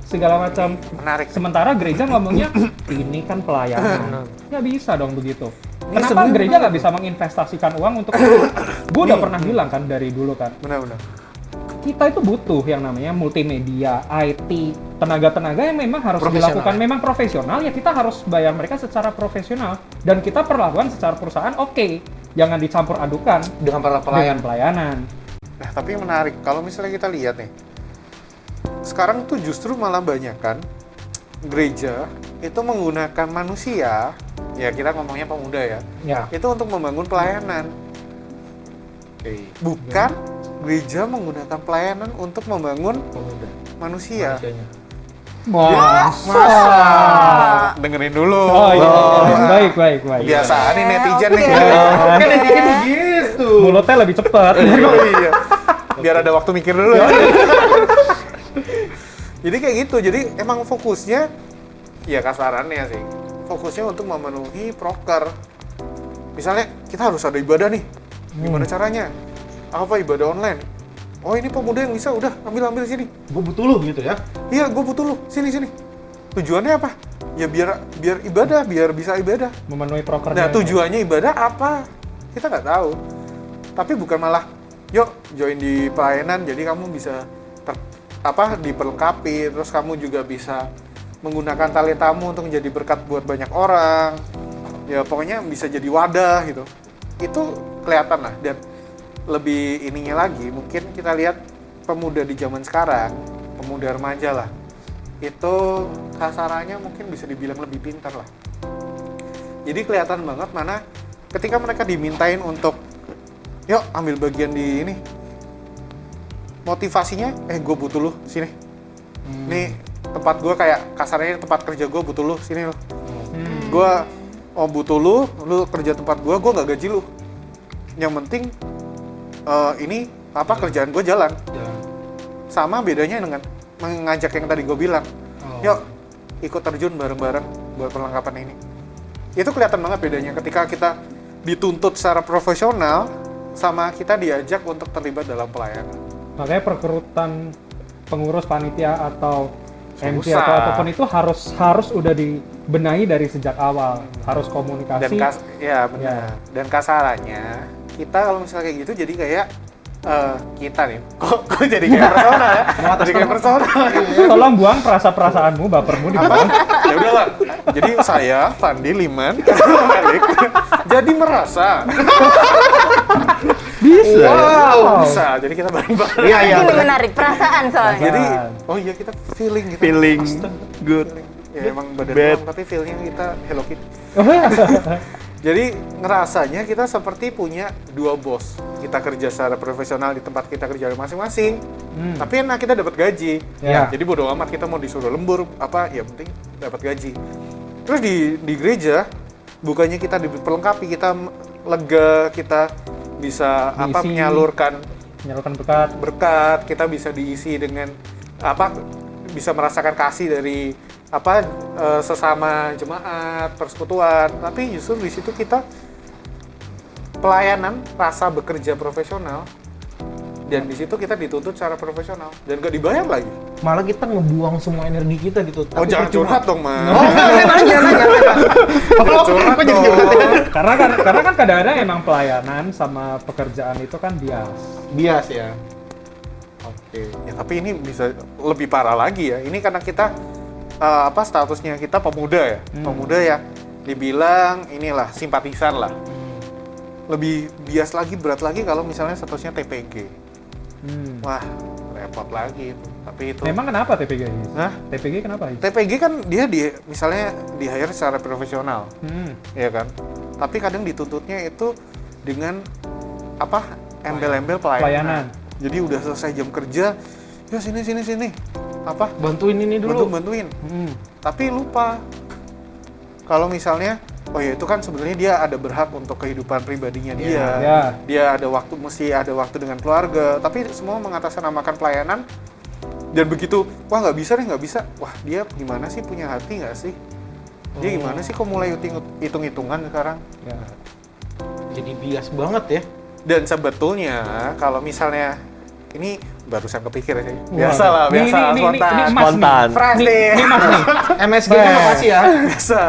segala macam. Menarik. Sementara gereja ngomongnya ini kan pelayanan, nggak bisa dong begitu. Ini Kenapa sebenarnya gereja nggak bisa menginvestasikan uang untuk itu? Gue udah pernah bilang kan dari dulu kan, Benar-benar. kita itu butuh yang namanya multimedia, IT, tenaga-tenaga yang memang harus Profesional. dilakukan memang profesional, ya kita harus bayar mereka secara profesional dan kita perlakukan secara perusahaan oke. Jangan dicampur adukan Dengan para dengan pelayanan. Nah, tapi menarik kalau misalnya kita lihat nih. Sekarang tuh justru malah banyak kan gereja itu menggunakan manusia, ya kita ngomongnya pemuda ya. Ya. Itu untuk membangun pelayanan. Bukan gereja menggunakan pelayanan untuk membangun manusia. Masa? Dengerin dulu. Oh iya, baik. Biasaan nih netizen oke. nih. Kan netizen begitu. Mulutnya lebih cepat. Iya. Biar ada waktu mikir dulu ya. Jadi kayak gitu. Jadi emang fokusnya ya kasarannya sih. Fokusnya untuk memenuhi proker. Misalnya kita harus ada ibadah nih. Gimana caranya? Apa ibadah online? Oh ini pemuda yang bisa, udah ambil sini. Gue butuh lu gitu ya. Iya, gue butuh lu. Sini. Tujuannya apa? Ya biar ibadah, biar bisa ibadah. Memenuhi prokernya. Nah, tujuannya ibadah apa? Kita nggak tahu. Tapi bukan malah, yuk join di pelayanan, jadi kamu bisa diperlengkapi, terus kamu juga bisa menggunakan talentamu untuk menjadi berkat buat banyak orang. Ya pokoknya bisa jadi wadah gitu. Itu kelihatan lah. Dan lebih ininya lagi, mungkin kita lihat pemuda di zaman sekarang, pemuda remaja lah, itu kasarannya mungkin bisa dibilang lebih pintar lah. Jadi kelihatan banget mana ketika mereka dimintain untuk yuk ambil bagian di ini, motivasinya gue butuh lu sini. Nih tempat gue kayak kasarnya tempat kerja gue butuh lu sini lo. Gue butuh lu kerja tempat gue nggak gaji lu. Yang penting ini kerjaan gue jalan. Sama bedanya dengan mengajak yang tadi gue bilang, yuk ikut terjun bareng-bareng buat perlengkapan ini. Itu kelihatan banget bedanya ketika kita dituntut secara profesional sama kita diajak untuk terlibat dalam pelayanan. Makanya perekrutan pengurus panitia atau MC Susah. atau apapun itu harus udah dibenahi dari sejak awal. Harus komunikasi. Ya benar. Dan kasarannya kita kalau misalnya kayak gitu jadi kayak kita nih. Kok jadi kayak persona ya? Jadi kayak persona. Tolong buang perasaan-perasaanmu, bapermu di bawah. Ya udah lah. Jadi saya Fandi Liman balik. Jadi merasa Bisa. wow, bisa. Jadi kita bareng-bareng. Iya. Ini menarik perasaan soalnya. Jadi oh iya kita feeling gitu. Feeling good. Ya emang badan Bad. doang, tapi feel-nya kita Hello Kitty. Jadi ngerasanya kita seperti punya dua bos. Kita kerja secara profesional di tempat kita kerja masing-masing. Tapi enak kita dapat gaji. Ya. Jadi bodo amat kita mau disuruh lembur ya penting dapat gaji. Terus di gereja bukannya kita diperlengkapi, kita lega, kita bisa Diisi. menyalurkan berkat. berkat, kita bisa diisi dengan bisa merasakan kasih dari sesama jemaat, persekutuan. Tapi justru di situ kita pelayanan, rasa bekerja profesional, dan di situ kita dituntut secara profesional dan gak dibayar lagi. Malah kita ngebuang semua energi kita gitu. Oh jangan curhat dong mas. nanya. Curhat Kok jadi dong. curhat? Karena kan kadang-kadang emang pelayanan sama pekerjaan itu kan bias. Bias ya. Oke. Ya tapi ini bisa lebih parah lagi ya. Ini karena kita statusnya kita pemuda ya. Pemuda ya dibilang inilah simpatisan lah. Lebih bias lagi, berat lagi kalau misalnya statusnya TPG. Wah, repot lagi itu. Tapi itu Memang kenapa TPG? Hah? TPG kenapa? TPG kan dia misalnya di hire secara profesional, ya kan. Tapi kadang dituntutnya itu dengan embel-embel pelayanan. Pelayanan. Jadi udah selesai jam kerja, ya sini. Apa? Bantuin ini dulu. Bantuin. Tapi lupa. Kalau misalnya, oh ya itu kan sebenarnya dia ada berhak untuk kehidupan pribadinya dia. Ya. Dia ada waktu, mesti ada waktu dengan keluarga. Tapi semua mengatasnamakan pelayanan. Dan begitu, wah nggak bisa. Wah dia gimana sih, punya hati nggak sih? Dia gimana sih kok mulai hitung-hitungan sekarang? Ya. Jadi bias banget ya. Dan sebetulnya kalau misalnya ini barusan kepikir sih. Wah. Biasa, Ini spontan. emas Spontan. nih. Ini emas nih. MSG terima kasih ya. Biasa.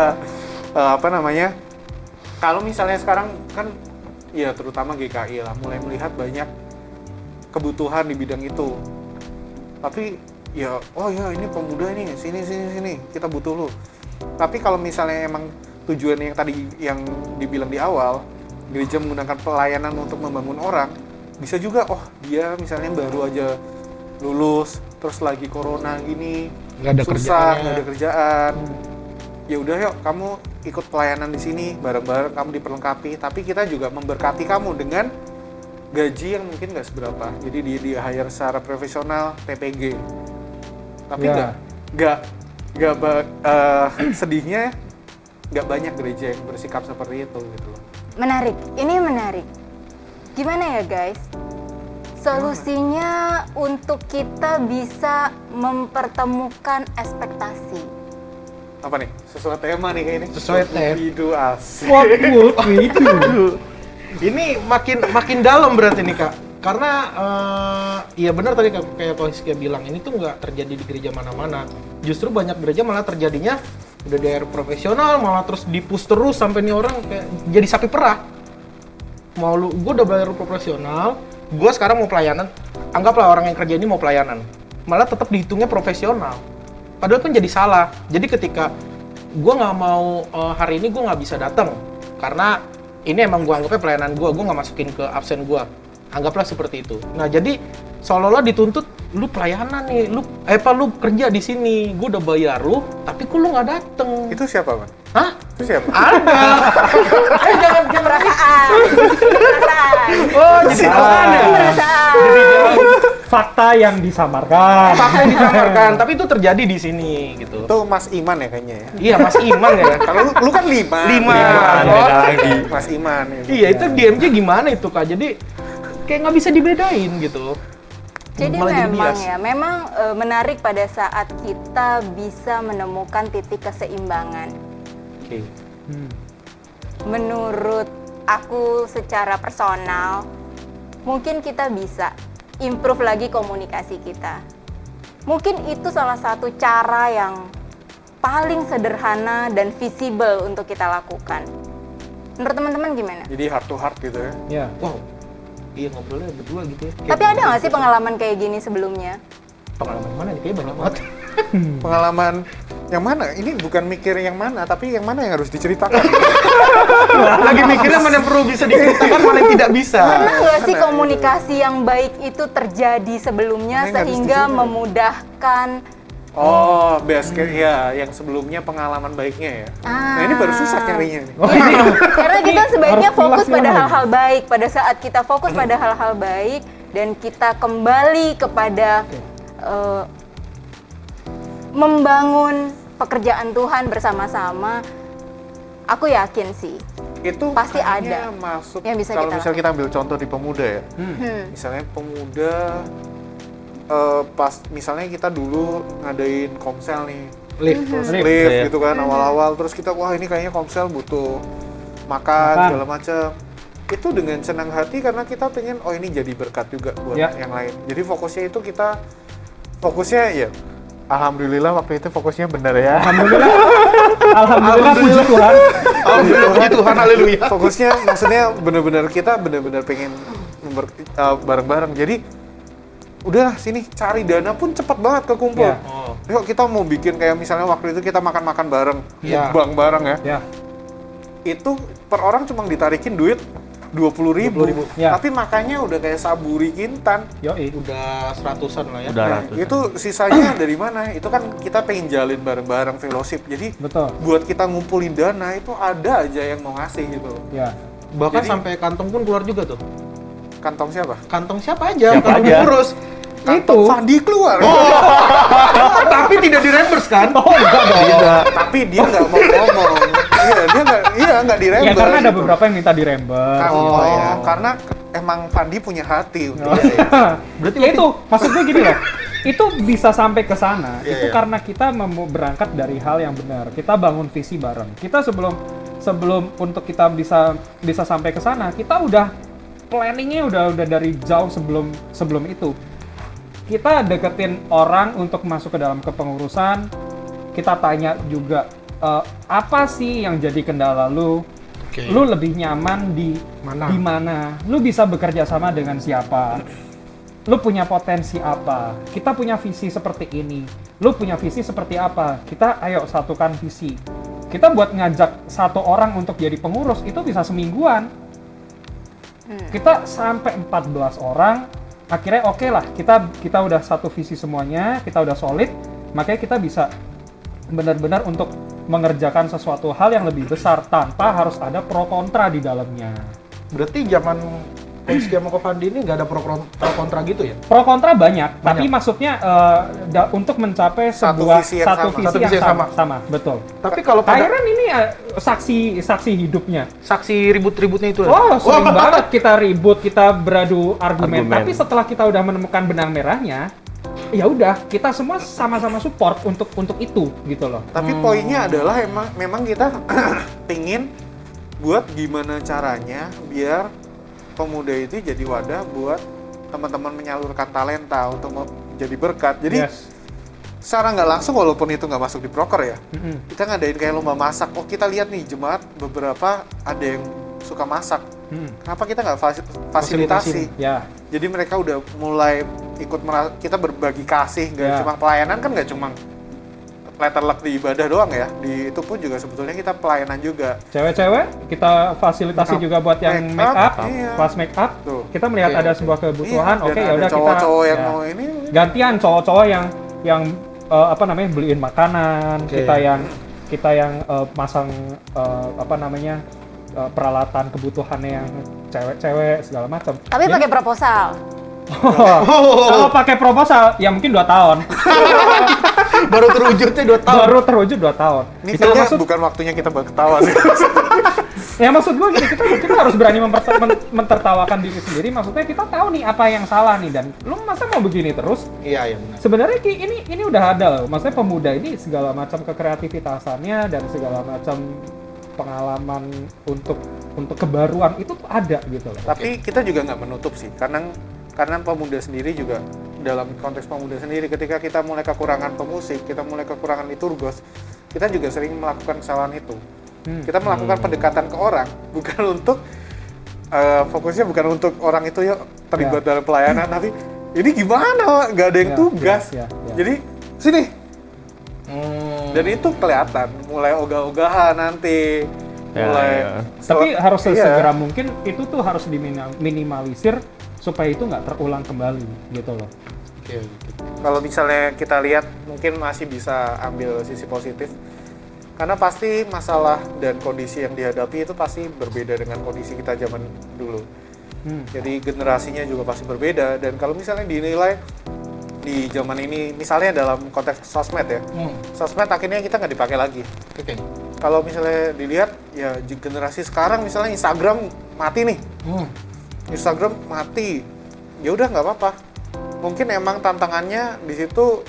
Apa namanya? Kalau misalnya sekarang kan ya terutama GKI lah mulai melihat banyak kebutuhan di bidang itu. Tapi ya oh ya ini pemuda ini sini kita butuh lu. Tapi kalau misalnya emang tujuan yang tadi yang dibilang di awal, gereja menggunakan pelayanan untuk membangun orang, bisa juga oh dia misalnya baru aja lulus terus lagi corona gini, Nggak ada susah, kerjaannya. nggak ada kerjaan. Ya udah yuk kamu ikut pelayanan di sini, bareng-bareng kamu diperlengkapi, tapi kita juga memberkati kamu dengan gaji yang mungkin nggak seberapa. Jadi di hire secara profesional TPG. Tapi Ya. sedihnya nggak banyak gereja yang bersikap seperti itu gitu loh. Ini menarik. Gimana ya guys? Solusinya untuk kita bisa mempertemukan ekspektasi. Apa nih? Sesuai tema nih kayak ini. Sesuai tema. Hidup asik. Waduh, itu. Ini makin dalam berarti nih Kak. Karena iya benar tadi kayak Kohiskia bilang, ini tuh nggak terjadi di gereja mana-mana. Justru banyak gereja malah terjadinya udah dari profesional malah terus dipus terus sampai nih orang kayak jadi sapi perah. Gue udah bayar profesional, gue sekarang mau pelayanan. Anggaplah orang yang kerja ini mau pelayanan, malah tetap dihitungnya profesional. Padahal kan jadi salah. Jadi ketika gue nggak mau hari ini gue nggak bisa datang karena ini emang gue anggapnya pelayanan gue nggak masukin ke absen gue. Anggaplah seperti itu. Nah jadi seolah-olah dituntut lu pelayanan nih, lu kerja di sini, gue udah bayar lu, tapi kok lu nggak dateng? Itu siapa, Man? Hah? Itu siapa? Ada. jangan Perasaan. Oh jadi apaan ya? Perasaan. Fakta yang disamarkan. Fakta yang disamarkan, tapi itu terjadi di sini gitu. Itu Mas Iman ya kayaknya ya. Iya Mas Iman ya. Kalau lu kan Liman. Liman. Beda Oh. lagi. Mas Iman. Ya. Iya itu DMJ gimana itu Kak? Jadi kayak nggak bisa dibedain gitu. Jadi Malah jadi memang bias. ya, memang menarik pada saat kita bisa menemukan titik keseimbangan. Oke. Menurut aku secara personal, mungkin kita bisa improve lagi komunikasi kita. Mungkin itu salah satu cara yang paling sederhana dan visible untuk kita lakukan. Menurut teman-teman gimana? Jadi heart to heart gitu ya. Ya. Wow. Iya ngobrolnya berdua gitu ya. Tapi ada nggak sih pengalaman kayak gini sebelumnya? Pengalaman mana nih? Kayaknya banyak banget. Pengalaman yang mana? Ini bukan mikir yang mana, tapi yang mana yang harus diceritakan. Lagi mikirnya mana yang perlu bisa diceritakan, mana yang tidak bisa. Pernah nggak sih komunikasi yang baik itu terjadi sebelumnya Mana yang harus sehingga diceritakan? memudahkan Oh, best case ya, yang sebelumnya pengalaman baiknya ya. Nah, ini baru susah nyarinya nih. Iya, karena kita sebaiknya Harus fokus jelas pada yang hal-hal baik. Pada saat kita fokus pada hal-hal baik dan kita kembali kepada membangun pekerjaan Tuhan bersama-sama, aku yakin sih. Itu Pasti kayaknya ada masuk yang bisa kalau kita misalnya kita ambil contoh di pemuda ya. Misalnya pemuda pas misalnya kita dulu ngadain komsel nih. Lift. Terus Lift. lift gitu kan awal-awal, terus kita wah ini kayaknya komsel butuh makan segala macam. Itu dengan senang hati karena kita pengen oh ini jadi berkat juga buat Ya. yang lain. Jadi fokusnya itu kita ya alhamdulillah waktu itu fokusnya benar ya. Alhamdulillah puji Tuhan. Alhamdulillah puji Tuhan, haleluya. Fokusnya maksudnya benar-benar kita benar-benar pengen bareng-bareng. Jadi udah sini cari dana pun cepat banget kekumpul. Ya. Oh. Yuk kita mau bikin kayak misalnya waktu itu kita makan-makan bareng, Ya. mukbang bareng ya. Ya. Itu per orang cuma ditarikin duit 20.000. Ya. Tapi makannya udah kayak saburi kintan. Yoi. Udah 100-an lah ya. Udah Nah, ratusan. itu sisanya dari mana? Itu kan kita pengen jalin bareng-bareng fellowship. Jadi Betul. buat kita ngumpulin dana itu ada aja yang mau ngasih gitu. Ya. Bahkan Jadi- sampai kantong pun keluar juga tuh. Kantong siapa? Kantong siapa aja? Siapa Kantong aja? pengurus. kantong Fandi keluar. Tapi tidak di reimburse kan? Oh enggak dong. Tidak. Tapi dia nggak mau ngomong. Dia nggak di Ya reimburse. karena ada beberapa yang minta di reimburse. Karena emang Fandi punya hati untuk Berarti Ya itu, maksud gue gini loh. Itu bisa sampai ke sana. Iya, Itu iya. karena kita mau berangkat dari hal yang benar. Kita bangun visi bareng. Kita sebelum untuk kita bisa sampai ke sana, kita udah planningnya udah dari jauh sebelum itu. Kita deketin orang untuk masuk ke dalam kepengurusan. Kita tanya juga apa sih yang jadi kendala lu? Lu lebih nyaman di mana? Lu bisa bekerja sama dengan siapa? Lu punya potensi apa? Kita punya visi seperti ini. Lu punya visi seperti apa? Kita ayo satukan visi. Kita buat ngajak satu orang untuk jadi pengurus itu bisa semingguan. Kita sampai 14 orang, akhirnya oke lah, kita udah satu visi semuanya, kita udah solid, makanya kita bisa benar-benar untuk mengerjakan sesuatu hal yang lebih besar tanpa harus ada pro kontra di dalamnya. Berarti zaman Koiski sama Kofandi ini nggak ada pro kontra gitu ya? Pro kontra banyak, tapi maksudnya untuk mencapai Satu sebuah visi yang satu sama. visi Satu yang visi yang sama, betul. Tapi kalau pada Tyron ini saksi hidupnya. saksi ribut-ributnya itu ya? Oh, sering banget kita ribut, kita beradu argumen. Argumen. Tapi setelah kita udah menemukan benang merahnya, ya udah kita semua sama-sama support untuk itu gitu loh. Tapi poinnya adalah memang kita pingin buat gimana caranya biar pemuda itu jadi wadah buat teman-teman menyalurkan talenta untuk jadi berkat. Jadi Yes. secara nggak langsung walaupun itu nggak masuk di proker ya, Mm-mm. kita ngadain kayak lomba masak. Oh kita lihat nih jemaat beberapa ada yang suka masak. Kenapa kita nggak fasilitasi? Ya, Jadi mereka udah mulai ikut kita berbagi kasih, nggak Ya. cuma pelayanan kan nggak cuma letter luck di ibadah doang ya. Di itu pun juga sebetulnya kita pelayanan juga. cewek-cewek kita fasilitasi Make up. juga buat yang Make make up, up, iya. kelas make up. Tuh. Kita melihat Iya, ada oke. sebuah kebutuhan, Iya, oke dan ya ada udah kita cowok-cowok yang ya. mau ini. Gantian cowok-cowok yang apa namanya beliin makanan, Oke. kita yang masang peralatan kebutuhannya yang cewek-cewek segala macam. Tapi Jadi- pakai proposal. Kalau pakai proposal ya mungkin 2 tahun. Baru terwujudnya 2 tahun. Baru terwujud 2 tahun. Ini Itu kayaknya maksud bukan waktunya kita berketawa sih. ya maksud gue gini, kita harus berani mentertawakan diri sendiri. Maksudnya kita tahu nih apa yang salah nih, dan lu masa mau begini terus? Iya, iya benar. Sebenarnya ini udah ada loh. Maksudnya pemuda ini segala macam kekreativitasannya dan segala macam pengalaman untuk kebaruan itu tuh ada gitu loh. Tapi kita juga nggak menutup sih, karena pemuda sendiri juga dalam konteks pemuda sendiri ketika kita mulai kekurangan pemusik, kita mulai kekurangan liturgos, kita juga sering melakukan kesalahan itu. Kita melakukan pendekatan ke orang, bukan untuk fokusnya bukan untuk orang itu yuk terlibat dalam pelayanan, tapi ini gimana? Nggak ada yang Ya, tugas. ya. Jadi sini. Dan itu kelihatan mulai ogah-ogahan nanti. Ya, mulai ya. Tapi harus Iya. sesegera mungkin itu tuh harus diminimalisir supaya itu nggak terulang kembali gitu loh. Oke. Kalau misalnya kita lihat mungkin masih bisa ambil sisi positif, karena pasti masalah dan kondisi yang dihadapi itu pasti berbeda dengan kondisi kita zaman dulu. Jadi generasinya juga pasti berbeda, dan kalau misalnya dinilai di zaman ini, misalnya dalam konteks sosmed ya, sosmed akhirnya kita nggak dipakai lagi. Oke. Kalau misalnya dilihat ya generasi sekarang misalnya Instagram mati nih, Instagram mati, ya udah nggak apa-apa. Mungkin emang tantangannya di situ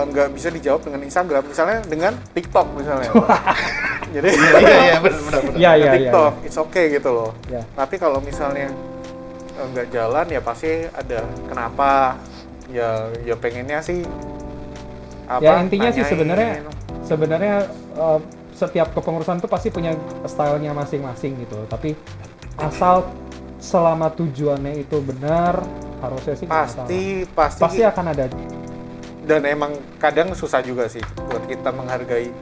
nggak bisa dijawab dengan Instagram, misalnya dengan TikTok misalnya. Jadi Iya, benar. Iya, iya, iya. TikTok, it's okay gitu loh. Ya. Tapi kalau misalnya nggak jalan ya pasti ada kenapa. Ya pengennya sih apa? Ya intinya sih nanyain. sebenarnya setiap kepengurusan tuh pasti punya stylenya masing-masing gitu. Tapi asal selama tujuannya itu benar, harusnya sih nggak masalah. Pasti akan ada. Dan emang kadang susah juga sih buat kita menghargai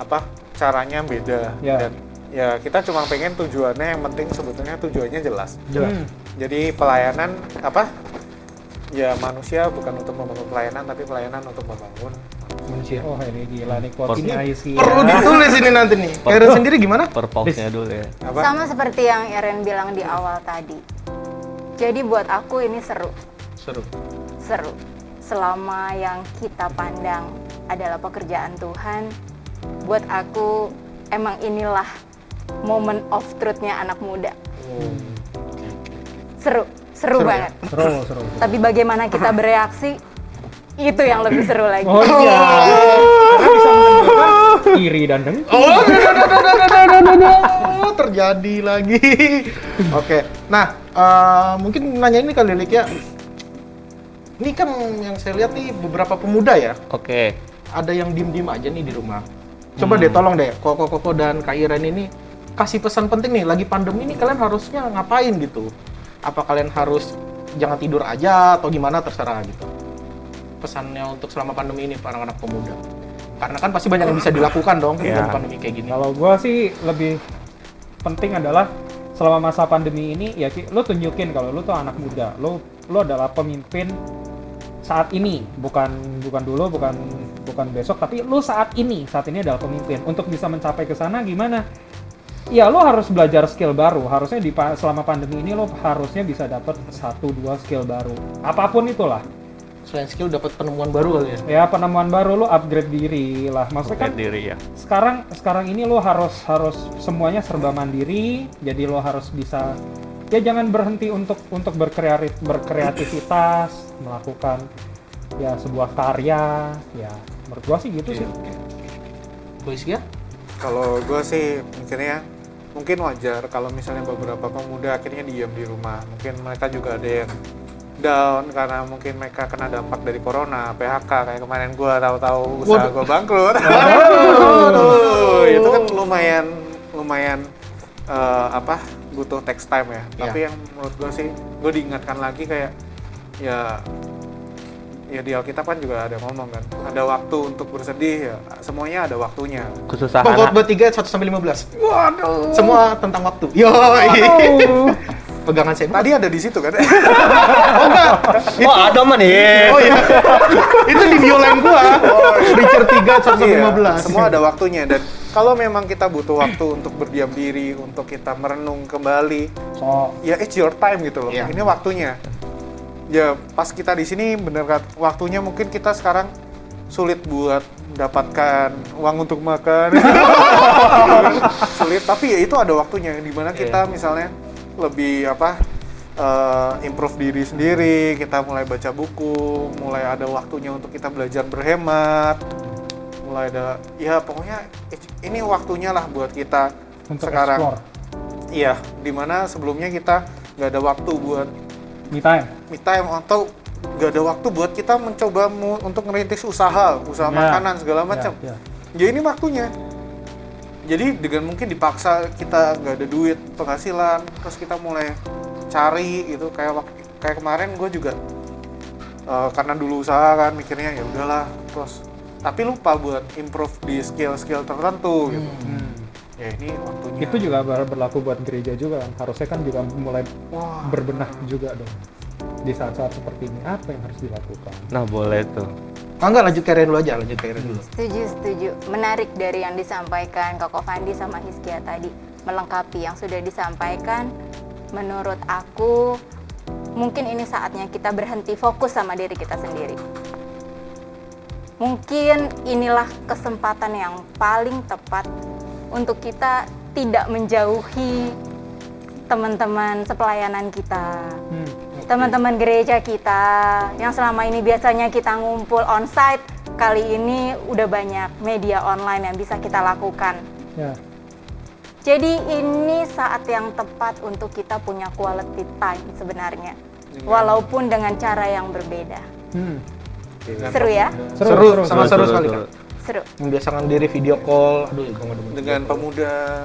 apa caranya beda. Ya. Dan ya kita cuma pengen tujuannya, yang penting sebetulnya tujuannya jelas. Hmm. Jadi pelayanan apa? Ya manusia bukan untuk membangun pelayanan, tapi pelayanan untuk membangun Manusia. Oh ini gila nih quotes-nya Isi. Perlu ditulis ini nanti nih. Karen sendiri gimana? Purpose-nya dulu ya. apa? Sama seperti yang Eren bilang di awal tadi. Jadi buat aku ini seru. Seru. seru. Selama yang kita pandang adalah pekerjaan Tuhan, buat aku emang inilah moment of truth-nya anak muda. Seru Seru ya? banget. Seru. Tapi bagaimana kita bereaksi, itu yang lebih seru lagi. Oh iya. Karena bisa menimbulkan iri dan dengki. Terjadi lagi. Oke. Nah, mungkin nanya ini kali Lik ya. Ini kan yang saya lihat nih beberapa pemuda ya. Oke. Ada yang diem-diem aja nih di rumah. Coba deh tolong deh, Koko dan Kak Iren ini kasih pesan penting nih, lagi pandemi ini kalian harusnya ngapain gitu. Apa kalian harus jangan tidur aja atau gimana, terserah gitu. Pesannya untuk selama pandemi ini para anak pemuda. Karena kan pasti banyak yang bisa dilakukan dong dalam pandemi kayak gini. Kalau gua sih lebih penting adalah selama masa pandemi ini ya lo tunjukin kalau lo tuh anak muda. Lo adalah pemimpin saat ini, bukan dulu, bukan besok, tapi lo saat ini adalah pemimpin. Untuk bisa mencapai ke sana gimana? Ya lo harus belajar skill baru. Harusnya selama pandemi ini lo harusnya bisa dapat 1-2 skill baru. Apapun itulah. Selain skill dapat penemuan baru kali ya. Ya penemuan baru, lo upgrade diri lah. Maksudnya kan Diri ya. sekarang ini lo harus semuanya serba mandiri. Jadi lo harus bisa, ya jangan berhenti untuk berkreativitas, melakukan ya sebuah karya. Ya menurut gua sih gitu sih. Boys ya? Kalau gue sih mikirnya mungkin wajar kalau misalnya beberapa pemuda akhirnya diam di rumah. Mungkin mereka juga ada yang down karena mungkin mereka kena dampak dari corona, PHK kayak kemarin gue tahu-tahu usaha gue bangkrut. Itu kan lumayan butuh text time ya. Tapi yang menurut gue sih, gue diingatkan lagi kayak ya di Alkitab kan juga ada ngomong kan, ada waktu untuk bersedih ya, semuanya ada waktunya. Khusus Pokok anak. 3 1-15. Waduh. Semua tentang waktu. Yoi. Pegangan saya. Tadi ada di situ kan? Oh, ada mah nih. Oh iya. Itu di bioline gua. Richard 3 Iya, 1-15. semua ada waktunya, dan kalau memang kita butuh waktu untuk berdiam diri, untuk kita merenung kembali, ya it's your time gitu loh. Iya. Ini waktunya. Ya pas kita di sini bener kan waktunya, mungkin kita sekarang sulit buat mendapatkan uang untuk makan. Sulit, tapi ya itu ada waktunya dimana kita misalnya lebih improve diri sendiri, kita mulai baca buku, mulai ada waktunya untuk kita belajar berhemat, mulai ada, ya pokoknya ini waktunya lah buat kita Untuk sekarang. explore. Iya, dimana sebelumnya kita nggak ada waktu buat Me time. me time, atau nggak ada waktu buat kita mencoba untuk ngerintis usaha makanan segala macam. Ya. Ya ini waktunya. Jadi dengan mungkin dipaksa kita nggak ada duit penghasilan, terus kita mulai cari gitu, kayak kemarin gue juga karena dulu usaha kan mikirnya ya udahlah, terus tapi lupa buat improve di skill tertentu gitu. Ya ini waktunya. Itu juga berlaku buat gereja juga kan. Harusnya kan juga mulai berbenah juga dong. Di saat-saat seperti ini apa yang harus dilakukan? Nah, boleh tuh. Enggak, lanjut Karen dulu aja, lanjut Karen dulu. Setuju. Menarik dari yang disampaikan Koko Fandi sama Hizkia tadi. Melengkapi yang sudah disampaikan, menurut aku mungkin ini saatnya kita berhenti fokus sama diri kita sendiri. Mungkin inilah kesempatan yang paling tepat untuk kita tidak menjauhi teman-teman sepelayanan kita, teman-teman gereja kita yang selama ini biasanya kita ngumpul onsite, kali ini udah banyak media online yang bisa kita lakukan. Ya. Jadi ini saat yang tepat untuk kita punya quality time sebenarnya, walaupun dengan cara yang berbeda. Seru ya? Seru sekali kan. Seru. Membiasakan diri video call. Aduh, gua nggak demen. dengan pemuda,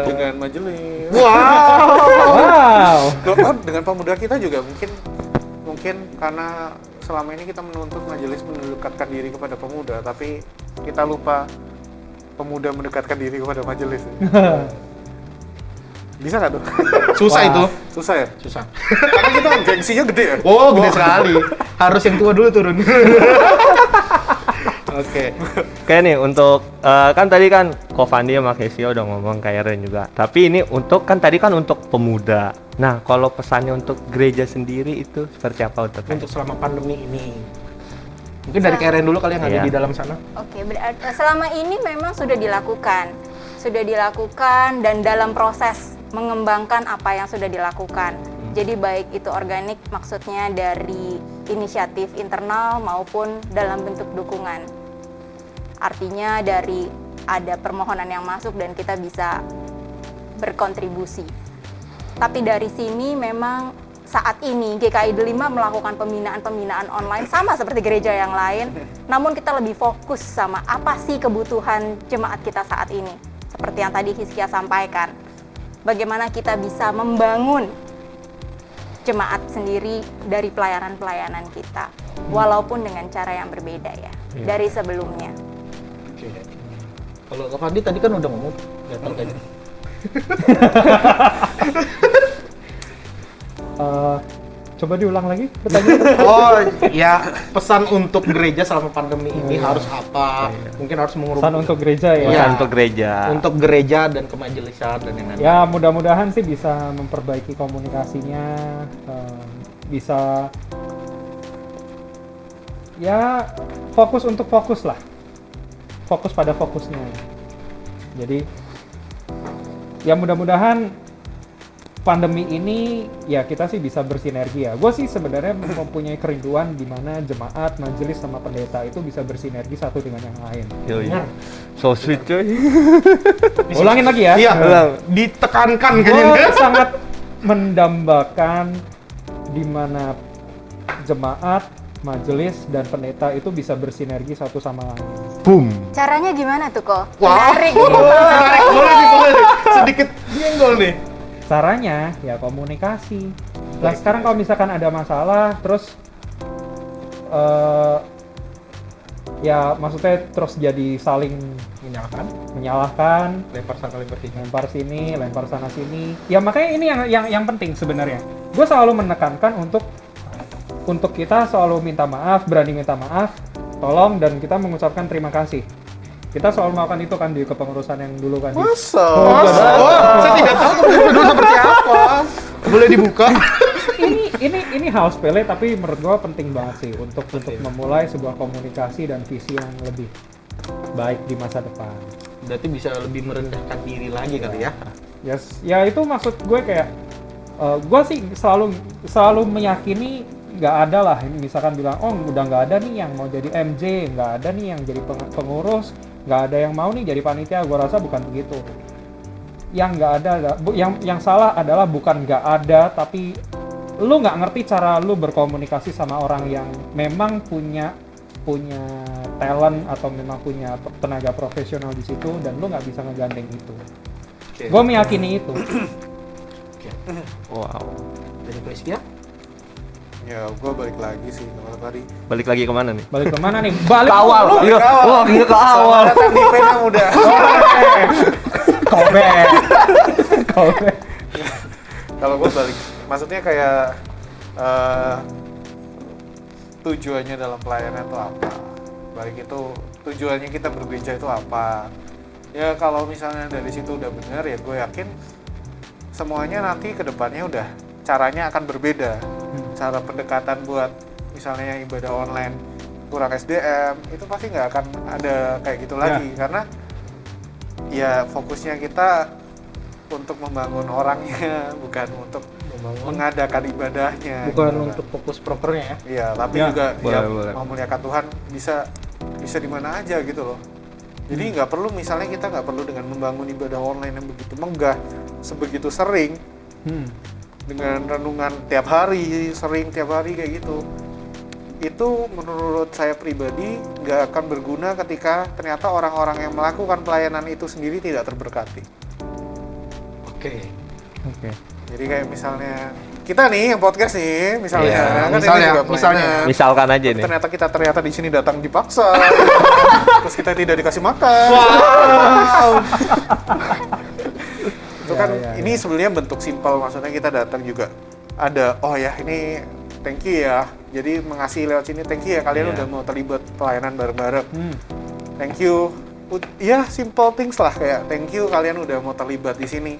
dengan majelis. Wow. Dengan pemuda kita juga mungkin karena selama ini kita menuntut majelis mendekatkan diri kepada pemuda, tapi kita lupa pemuda mendekatkan diri kepada majelis. Bisa nggak tuh? Susah itu. Susah ya? Susah. Karena kita gengsinya gede ya? Oh, gede sekali. Harus yang tua dulu turun. Oke. Kayak nih untuk kan tadi kan Ko Fandi sama Kesia udah ngomong kayak Ren juga. Tapi ini untuk kan tadi kan untuk pemuda. Nah, kalau pesannya untuk gereja sendiri itu seperti apa untuk Untuk selama pandemi ini. Mungkin dari Karen dulu kali yang ada Iya. di dalam sana. Oke, berarti selama ini memang sudah dilakukan. Sudah dilakukan dan dalam proses mengembangkan apa yang sudah dilakukan. Jadi baik itu organik maksudnya dari inisiatif internal maupun dalam bentuk dukungan. Artinya dari ada permohonan yang masuk dan kita bisa berkontribusi. Tapi dari sini memang saat ini GKI Delima melakukan pembinaan-pembinaan online sama seperti gereja yang lain, namun kita lebih fokus sama apa sih kebutuhan jemaat kita saat ini. Seperti yang tadi Hizkia sampaikan, bagaimana kita bisa membangun jemaat sendiri dari pelayanan-pelayanan kita, walaupun dengan cara yang berbeda ya, dari sebelumnya. Oke. Kalau Kak Fandi tadi kan udah ngomong, gatal kayaknya. Coba diulang lagi pertanyaan. Oh, ya pesan untuk gereja selama pandemi ini harus apa? Mungkin harus mengurus Pesan untuk gereja ya. Iya. pesan untuk gereja? untuk gereja dan kemajelisan dan yang lain. Ya mudah-mudahan sih bisa memperbaiki komunikasinya, bisa ya fokus untuk fokus lah, fokus pada fokusnya. Jadi ya mudah-mudahan pandemi ini ya kita sih bisa bersinergi ya. Gue sih sebenarnya mempunyai kerinduan di mana jemaat, majelis sama pendeta itu bisa bersinergi satu dengan yang lain. Yoi. So sweet coy. Ulangin lagi ya. Iya, Ulang. ditekankan Gue kayaknya. sangat mendambakan di mana jemaat, majelis dan pendeta itu bisa bersinergi satu sama lain. Boom. Caranya gimana tuh kok? Wah, Menarik. menarik, boleh nih. Sedikit nyenggol nih. Caranya ya komunikasi. Nah sekarang kalau misalkan ada masalah, terus ya maksudnya terus jadi saling menyalahkan, Lempar sana lempar sini. lempar sini, lempar sana sini. Ya makanya ini yang penting sebenarnya. Gue selalu menekankan untuk kita selalu minta maaf, berani minta maaf, tolong dan kita mengucapkan terima kasih. Kita selalu melakukan itu kan di kepengurusan yang dulu kan. Masa? Oh, saya tidak tahu dulu seperti apa. Boleh dibuka? ini hal sepele tapi menurut gue penting banget sih untuk memulai sebuah komunikasi dan visi yang lebih baik di masa depan. Berarti bisa lebih merendahkan diri lagi kali ya. Yes, ya itu maksud gue kayak gue sih selalu meyakini nggak ada lah misalkan bilang oh udah nggak ada nih yang mau jadi MJ, nggak ada nih yang jadi pengurus, nggak ada yang mau nih jadi panitia. Gue rasa bukan begitu. Yang nggak ada, yang salah adalah bukan nggak ada, tapi lu nggak ngerti cara lu berkomunikasi sama orang yang memang punya talent atau memang punya tenaga profesional di situ dan lu nggak bisa ngegandeng itu. Gue meyakini itu. Wow. Dari Priskia? Ya, gue balik lagi sih kalau tadi. Balik lagi kemana nih? Balik kemana nih? Balik Ke awal. Iya. Wah, iya ke awal. Soalnya tadi penang udah. Callback. Kalau gue balik, maksudnya kayak tujuannya dalam pelayanan itu apa? Balik itu tujuannya kita bergereja itu apa? Ya kalau misalnya dari situ udah benar ya gue yakin semuanya nanti ke depannya udah caranya akan berbeda. Cara pendekatan buat misalnya yang ibadah online kurang SDM itu pasti nggak akan ada kayak gitu lagi karena ya fokusnya kita untuk membangun orangnya bukan untuk mengadakan ibadahnya Bukan gitu kan. untuk fokus prokernya ya. Iya tapi Ya, juga boleh, ya boleh. memuliakan Tuhan bisa di mana aja gitu loh. Jadi nggak perlu misalnya kita nggak perlu dengan membangun ibadah online yang begitu megah sebegitu sering dengan renungan tiap hari kayak gitu. Itu menurut saya pribadi nggak akan berguna ketika ternyata orang-orang yang melakukan pelayanan itu sendiri tidak terberkati. Oke. Jadi kayak misalnya kita nih yang podcast nih misalnya, Iya, kan ini misalnya, juga misalnya. pelayanan. Misalkan aja nih. Ternyata kita di sini datang dipaksa, terus kita tidak dikasih makan. Itu kan Ya. ini sebenarnya bentuk simpel, maksudnya kita datang juga ada oh ya ini thank you ya. Jadi mengasihi lewat sini, thank you ya kalian Iya. udah mau terlibat pelayanan bareng-bareng. Thank you. Ya simple things lah, kayak thank you kalian udah mau terlibat di sini.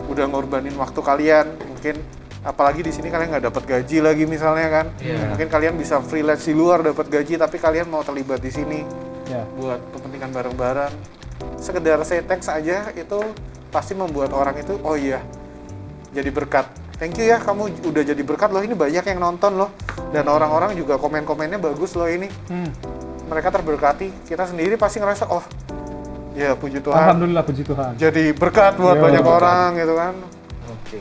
Udah ngorbanin waktu kalian. Mungkin apalagi di sini kalian nggak dapat gaji lagi misalnya kan. Mungkin kalian bisa freelance di luar dapat gaji, tapi kalian mau terlibat di sini buat kepentingan bareng-bareng. Sekedar say thanks aja itu pasti membuat orang itu oh iya jadi berkat. Thank you ya, kamu udah jadi berkat loh, ini banyak yang nonton loh. Dan orang-orang juga komen-komennya bagus loh ini. Mereka terberkati, kita sendiri pasti ngerasa, oh ya puji Tuhan. Alhamdulillah, puji Tuhan. Jadi berkat buat Yo. banyak orang gitu kan. Oke.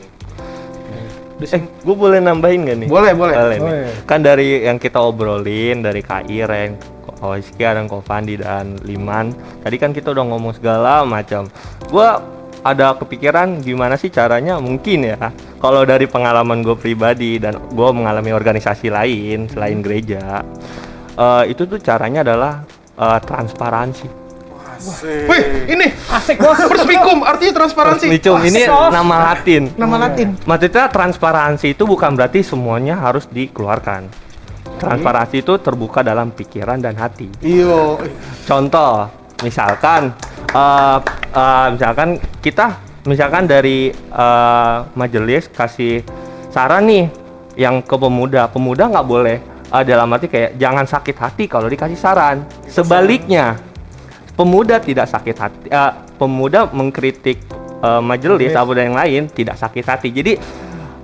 Gue boleh nambahin gak nih? Boleh, boleh. Boleh nih. Boleh. Kan dari yang kita obrolin, dari Kak Iren, Ko Iskia, dan Ko Fandi, dan Liman, tadi kan kita udah ngomong segala macam. Gua ada kepikiran gimana sih caranya, mungkin ya, kalau dari pengalaman gue pribadi dan gue mengalami organisasi lain selain gereja, itu tuh caranya adalah transparansi. Asik. Wih, ini Asik bos. perspikum artinya transparansi. Nicum, ini Sos. nama Latin. Nama Latin. Maksudnya transparansi itu bukan berarti semuanya harus dikeluarkan. Transparansi itu terbuka dalam pikiran dan hati. Iyo. Contoh, misalkan misalkan dari majelis kasih saran nih yang ke pemuda nggak boleh dalam arti kayak jangan sakit hati kalau dikasih saran. Sebaliknya, pemuda tidak sakit hati, pemuda mengkritik majelis atau yang lain tidak sakit hati. Jadi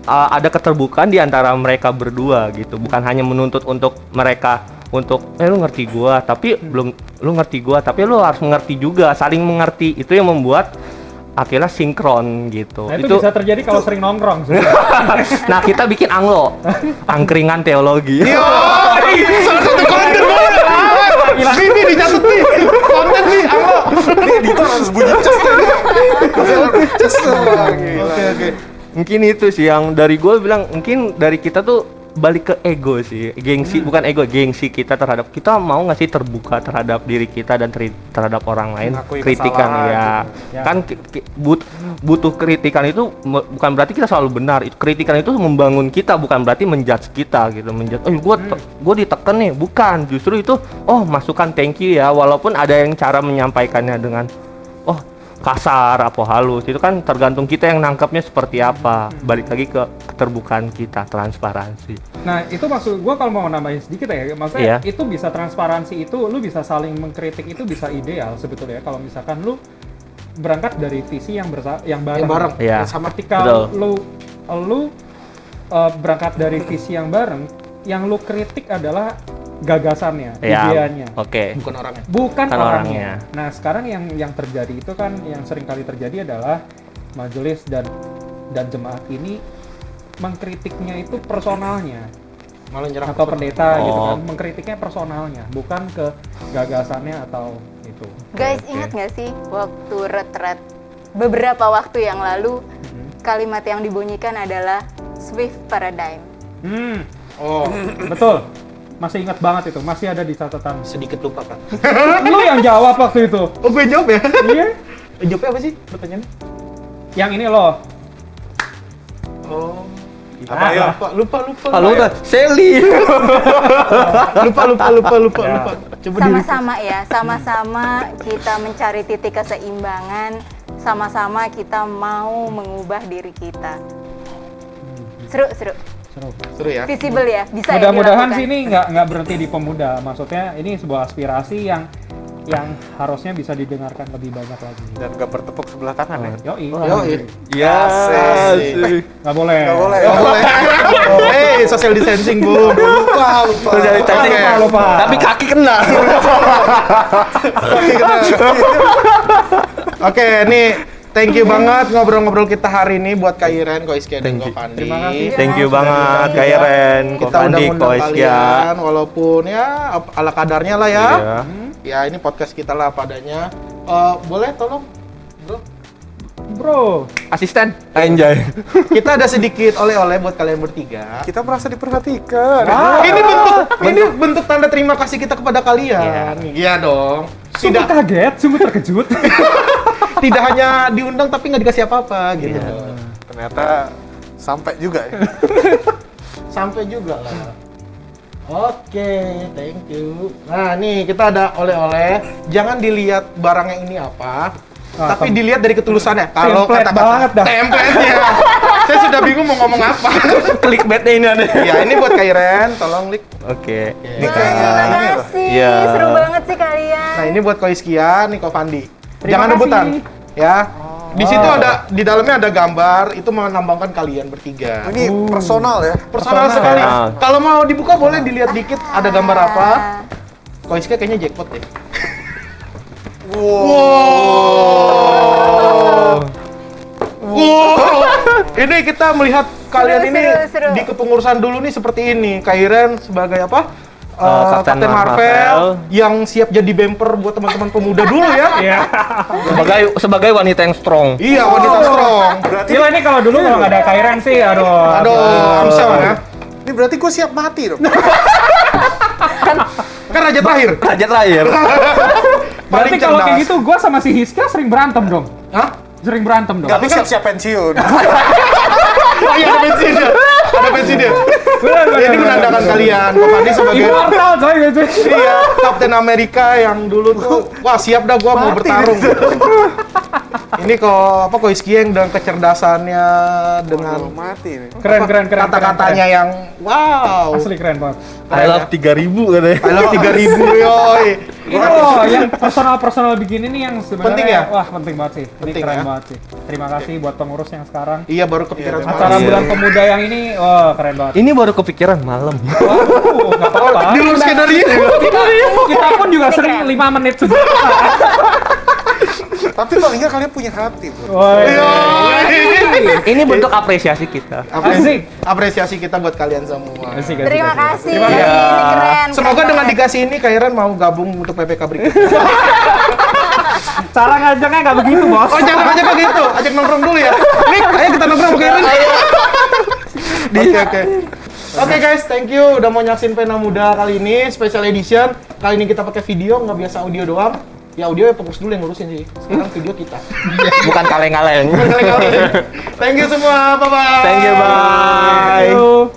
ada keterbukaan di antara mereka berdua gitu, bukan hanya menuntut untuk mereka untuk lu ngerti gua tapi belum lu ngerti gua tapi lu harus mengerti juga, saling mengerti. Itu yang membuat akhirnya sinkron gitu. Nah, itu bisa terjadi kalau sering nongkrong. Nah, kita bikin anglo, angkringan teologi. Salah satu konten banget. Ini dicatat nih. Konten nih, halo. Ini editor harus bunyi ces Oke. Mungkin itu sih yang dari gue bilang, mungkin dari kita tuh balik ke ego sih, gengsi, bukan ego, gengsi kita terhadap, kita mau nggak sih terbuka terhadap diri kita dan terhadap orang lain. Mengakui Kritikan kesalahan ya, gitu. kan butuh kritikan itu bukan berarti kita selalu benar. Kritikan itu membangun kita, bukan berarti menjudge kita gitu, menjudge. Oh, gue ditekan nih, bukan. Justru itu, oh masukan, thank you ya. Walaupun ada yang cara menyampaikannya dengan, oh kasar apa halus, itu kan tergantung kita yang nangkapnya seperti apa. Balik lagi ke keterbukaan kita, transparansi. Nah, itu maksud gua kalau mau nambahin sedikit ya, maksudnya Iya. itu bisa transparansi itu, lu bisa saling mengkritik itu bisa ideal sebetulnya kalau misalkan lu berangkat dari visi yang bareng. Yang bareng. Iya. Sama Ketika Betul. lu berangkat dari visi yang bareng, yang lu kritik adalah gagasannya, Ya, idenya. oke. bukan orangnya. Bukan Kan orangnya. orangnya. Nah, sekarang yang terjadi itu kan, yang sering kali terjadi adalah majelis dan jemaat ini mengkritiknya itu personalnya, Malah nyerang atau pendeta gitu Oh. kan, mengkritiknya personalnya, bukan ke gagasannya atau itu. Guys, Oke. ingat nggak sih waktu retret beberapa waktu yang lalu kalimat yang dibunyikan adalah Swift Paradigm. Oh, Betul. Masih ingat banget itu, masih ada di catatan. sedikit lupa kan. Lu yang jawab waktu itu. Oh, gue jawab ya? Iya. Jawabnya apa sih pertanyaannya? Yang ini loh. Oh, Apa ya? lupa. Kalau udah Sally. Lupa. Coba Sama-sama ya, sama-sama kita mencari titik keseimbangan, sama-sama kita mau mengubah diri kita. Seru. Seru ya. Visible ya, bisa ya Mudah-mudahan dilakukan. sih ini nggak berhenti di pemuda. Maksudnya ini sebuah aspirasi yang harusnya bisa didengarkan lebih banyak lagi. Dan gak bertepuk sebelah tangan ya. Yoi. Ya, Asik. Nggak boleh. Gak boleh. Nggak boleh. Social distancing, Bu. Lupa. Social distancing. Lupa. Tapi kaki kena. Oke, nih thank you banget ngobrol-ngobrol kita hari ini buat Kak Iren, Ko Iskia, dan Ko Fandi. Terima kasih. Thank you banget Kak Iren, Ko Kita Fandi, undang-undang Ko Iskia. kalian, walaupun ya ala kadarnya lah ya. Iya. Ya ini podcast kita lah padanya. Boleh tolong, bro? Bro, Asisten, anjay. Kita ada sedikit oleh-oleh buat kalian bertiga. Kita merasa diperhatikan. Ini bentuk tanda terima kasih kita kepada kalian. Iya dong. sungguh kaget, sungguh terkejut. Tidak hanya diundang tapi nggak dikasih apa-apa gitu. Ternyata sampai juga ya. sampai juga lah. Oke, thank you. Nah, nih kita ada oleh-oleh. Jangan dilihat barangnya ini apa, tapi dilihat dari ketulusannya. Kalau Template kata-kata banget dah. template-nya. Saya sudah bingung mau ngomong apa. Clickbaitnya ini ada. Ya, ini buat Kairen, tolong Lik. Oke. Ini Wah, kayak terima ini loh. kasih. Iya. Seru banget sih kalian. Nah, ini buat Koiskia, nih Ko Fandi. Terima Jangan kasih. rebutan, ya. Di situ ada, di dalamnya ada gambar, itu menambangkan kalian bertiga. Ini personal ya. Personal sekali. Personal. Kalau mau dibuka boleh dilihat dikit ada gambar apa. Koiskia kayaknya jackpot deh. Wow. Wow. Ini kita melihat kalian Seru, ini seru. di kepengurusan dulu nih seperti ini. Kairen sebagai apa? Kapten Kapten Marvel Marvel. yang siap jadi bumper buat teman-teman pemuda dulu ya. Iya. Sebagai wanita yang strong. Iya, wanita strong. Berarti Gila ini kalau dulu kalau nggak ada Kairen sih, aduh. Aduh, Amsel ya. ini berarti gue siap mati dong. Kan raja terakhir. Raja terakhir. Berarti Paling kalau kayak cerdas. gitu, gua sama si Hiska sering berantem dong. Hah? Sering berantem dong. Tapi siap-siap pensiun. Oh iya, ada pensiun dia. Ada pensiun dia. Ini menandakan kalian. Ko Fandi sebagai Immortal coy gitu. iya, Kapten Amerika yang dulu tuh, wah siap dah gua mau Mati bertarung. Ini kok Koiskia yang dengan kecerdasannya, dengan Waduh, mati nih. Keren, keren, keren. kata-katanya keren, yang wow. keren. Asli keren banget. I love 3.000 katanya. I love 3.000 yoi. Ini loh, yang personal begini nih yang sebenarnya Penting ya? Wah, penting banget sih. Ini Penting keren ya? banget sih. Terima kasih buat pengurus yang sekarang. Iya baru kepikiran Iya, semalam. Acara Iya. bulan pemuda yang ini, wah keren banget. Ini baru kepikiran malam. Waduh, nggak apa-apa. Diluruskan dari ini. Kita pun juga sering 5 menit sebelum. Tapi paling nggak kalian punya hati, bro. Woi. Ini bentuk apresiasi kita. Asik. Apresiasi kita buat kalian semua. Asik, asik, Terima asik. kasih. Terima kasih. Ini keren. Semoga keren dengan banget. dikasih ini Kairen mau gabung untuk PPK berikutnya. Cara ngajaknya nggak begitu, Bos. Oh jangan aja begitu, ajak nongkrong dulu ya. Nik, ayo kita nongkrong sama Kairen. Oke. Oke guys, thank you udah mau nyaksin Pena Muda kali ini, special edition. Kali ini kita pakai video, nggak biasa audio doang. Ya audio ya fokus dulu yang ngurusin sih. Sekarang video kita. Bukan kaleng-kaleng. Thank you semua, bye-bye. Thank you, bye. Thank you.